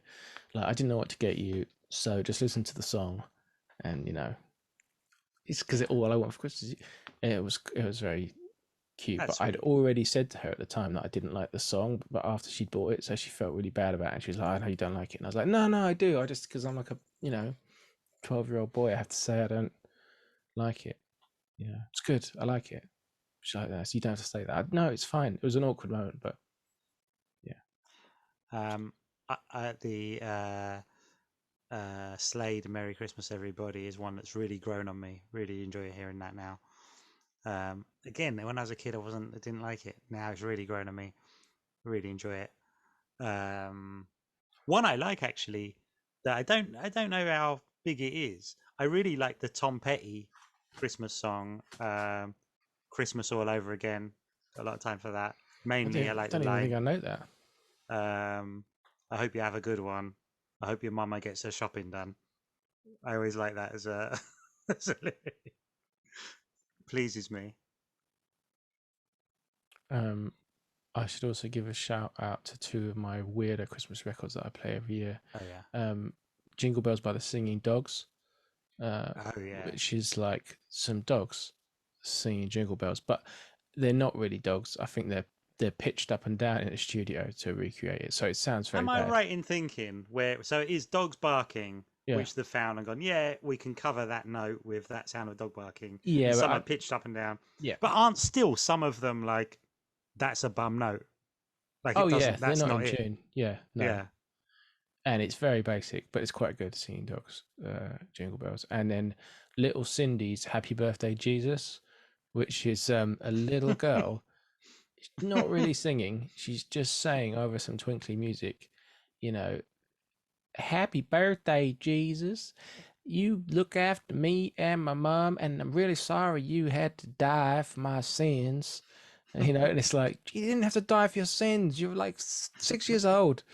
like, I didn't know what to get you, so just listen to the song, and it's because Yeah. it all I want for Christmas. It was very cute, That's but I'd sweet. already said to her at the time that I didn't like the song, but after she'd bought it, so she felt really bad about it, and she was like, I know you don't like it, and I was like, no, I do, I just, because I'm like a 12-year-old boy, I have to say I don't like it. It's good. I like it. She's like, that. So you don't have to say that. No, it's fine. It was an awkward moment, but yeah. Um, the Slade "Merry Christmas Everybody" is one that's really grown on me. Really enjoy hearing that now. Again, when I was a kid, I didn't like it. Now it's really grown on me. Really enjoy it. One I like actually that I don't know how big it is. I really like the Tom Petty Christmas song, "Christmas All Over Again." Got a lot of time for that. Mainly, I like the Don't even think line. I know that. I hope you have a good one. I hope your mama gets her shopping done. I always like that as a, as a lyric. Pleases me. I should also give a shout out to two of my weirder Christmas records that I play every year. Oh yeah. Jingle Bells by the Singing Dogs, Oh yeah. which is like some dogs singing Jingle Bells, but they're not really dogs. I think they're pitched up and down in the studio to recreate it, so it sounds very Am I bad. right in thinking where so it is dogs barking, Yeah, which they've found and gone, yeah, we can cover that note with that sound of dog barking, yeah, and but some are pitched up and down, yeah. but aren't still some of them like that's a bum note, like Oh it yeah, doesn't. they're That's not not in it. tune. Yeah, no, Yeah. and it's very basic, but it's quite good. Singing Dogs, Jingle Bells, and then Little Cindy's Happy Birthday Jesus, which is a little girl. She's not really singing; she's just saying over some twinkly music. You know, Happy birthday, Jesus. You look after me and my mom, and I'm really sorry you had to die for my sins. And it's like, you didn't have to die for your sins. You were like 6 years old.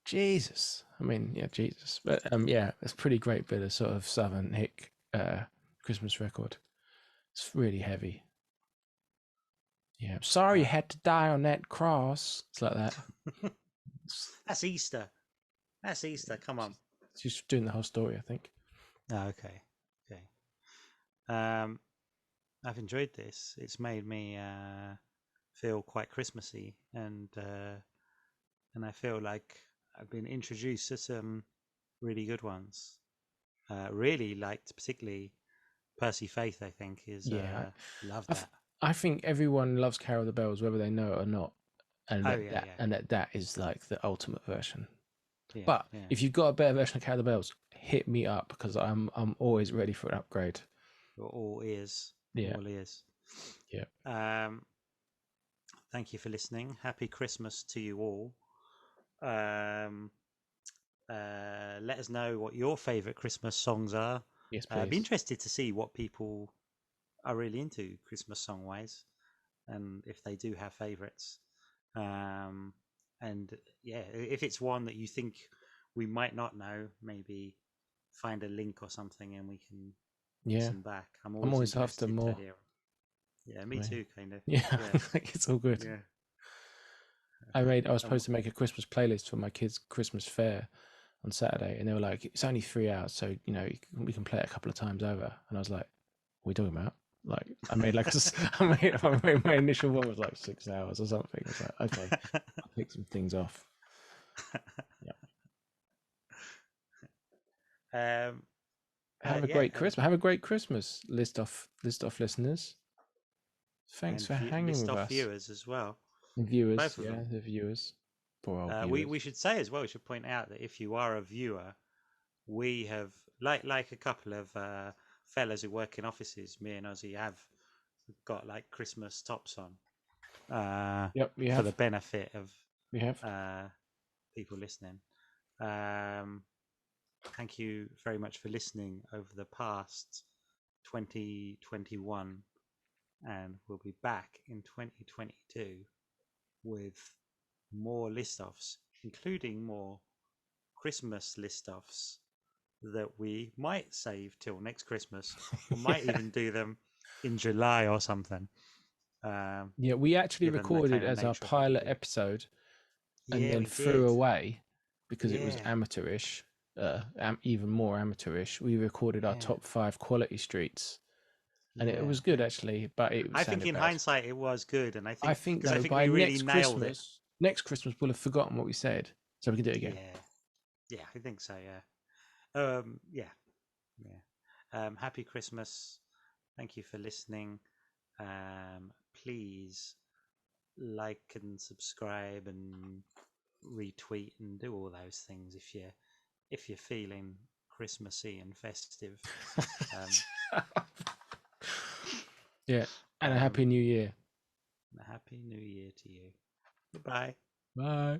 Jesus. I mean, yeah, Jesus. But yeah, it's a pretty great bit of sort of Southern hick Christmas record. It's really heavy. Yeah. I'm sorry you uh, had to die on that cross. It's like that. that's Easter. That's Easter. Come on. She's doing the whole story, I think. Oh, okay. Okay. Um, I've enjoyed this. It's made me feel quite Christmassy, and I feel like I've been introduced to some really good ones. Really liked, particularly Percy Faith. I think is Yeah. love I, that. I think everyone loves Carol the Bells, whether they know it or not. And Oh that, yeah, that yeah, and that is like the ultimate version. yeah, But yeah. if you've got a better version of Carol the Bells, hit me up because I'm always ready for an upgrade. You're all ears, Yeah. all ears. Yeah. Um, thank you for listening. Happy Christmas to you all. Um, let us know what your favourite Christmas songs are. Yes, I'd be please. interested to see what people are really into Christmas song wise, and if they do have favourites. Um, and yeah, if it's one that you think we might not know, maybe find a link or something, and we can Yeah. listen back. I'm I'm always always after interested to more. hear. Yeah, I me mean, too, kind of. yeah, Yeah, it's all good. yeah. I was Um, supposed to make a Christmas playlist for my kids' Christmas fair on Saturday, and they were like, "It's only 3 hours, so we can play it a couple of times over." And I was like, "What are we talking about?" Like, I made like I made my initial one was like 6 hours or something. I was like, "Okay, I'll take some things off." Yeah. um, Have a yeah, great Christmas. Have a great Christmas, list off listeners. Thanks and for hanging list with off us. viewers as well. And viewers, Both of yeah, them. the viewers. Poor old We viewers. should say as well. We should point out that if you are a viewer, we have like a couple of fellas who work in offices. Me and Ozzy have got like Christmas tops on Yep, we for the have. benefit of We have. uh, people listening. Um, thank you very much for listening over the past 2021, and we'll be back in 2022 with more list offs, including more Christmas list offs that we might save till next Christmas, or might Yeah. even do them in July or something. Um, Yeah, we actually given the recorded kind of as our nature of what we pilot do. episode and Yeah, then we threw did. away because it was Yeah, amateurish, even more amateurish. We recorded our yeah, top 5 quality streets and it yeah, was good yeah. actually, but it I think sounded in bad. hindsight it was good, and I I think think because I though think by we really nailed it. Next Christmas we'll have forgotten what we said, so we can do it again. Yeah, yeah, I think so. Yeah, yeah, yeah. Happy Christmas. Thank you for listening. Please like and subscribe and retweet and do all those things if you're feeling Christmassy and festive. Um, Yeah, and a um, happy new year. Happy New Year to you. Goodbye. Bye.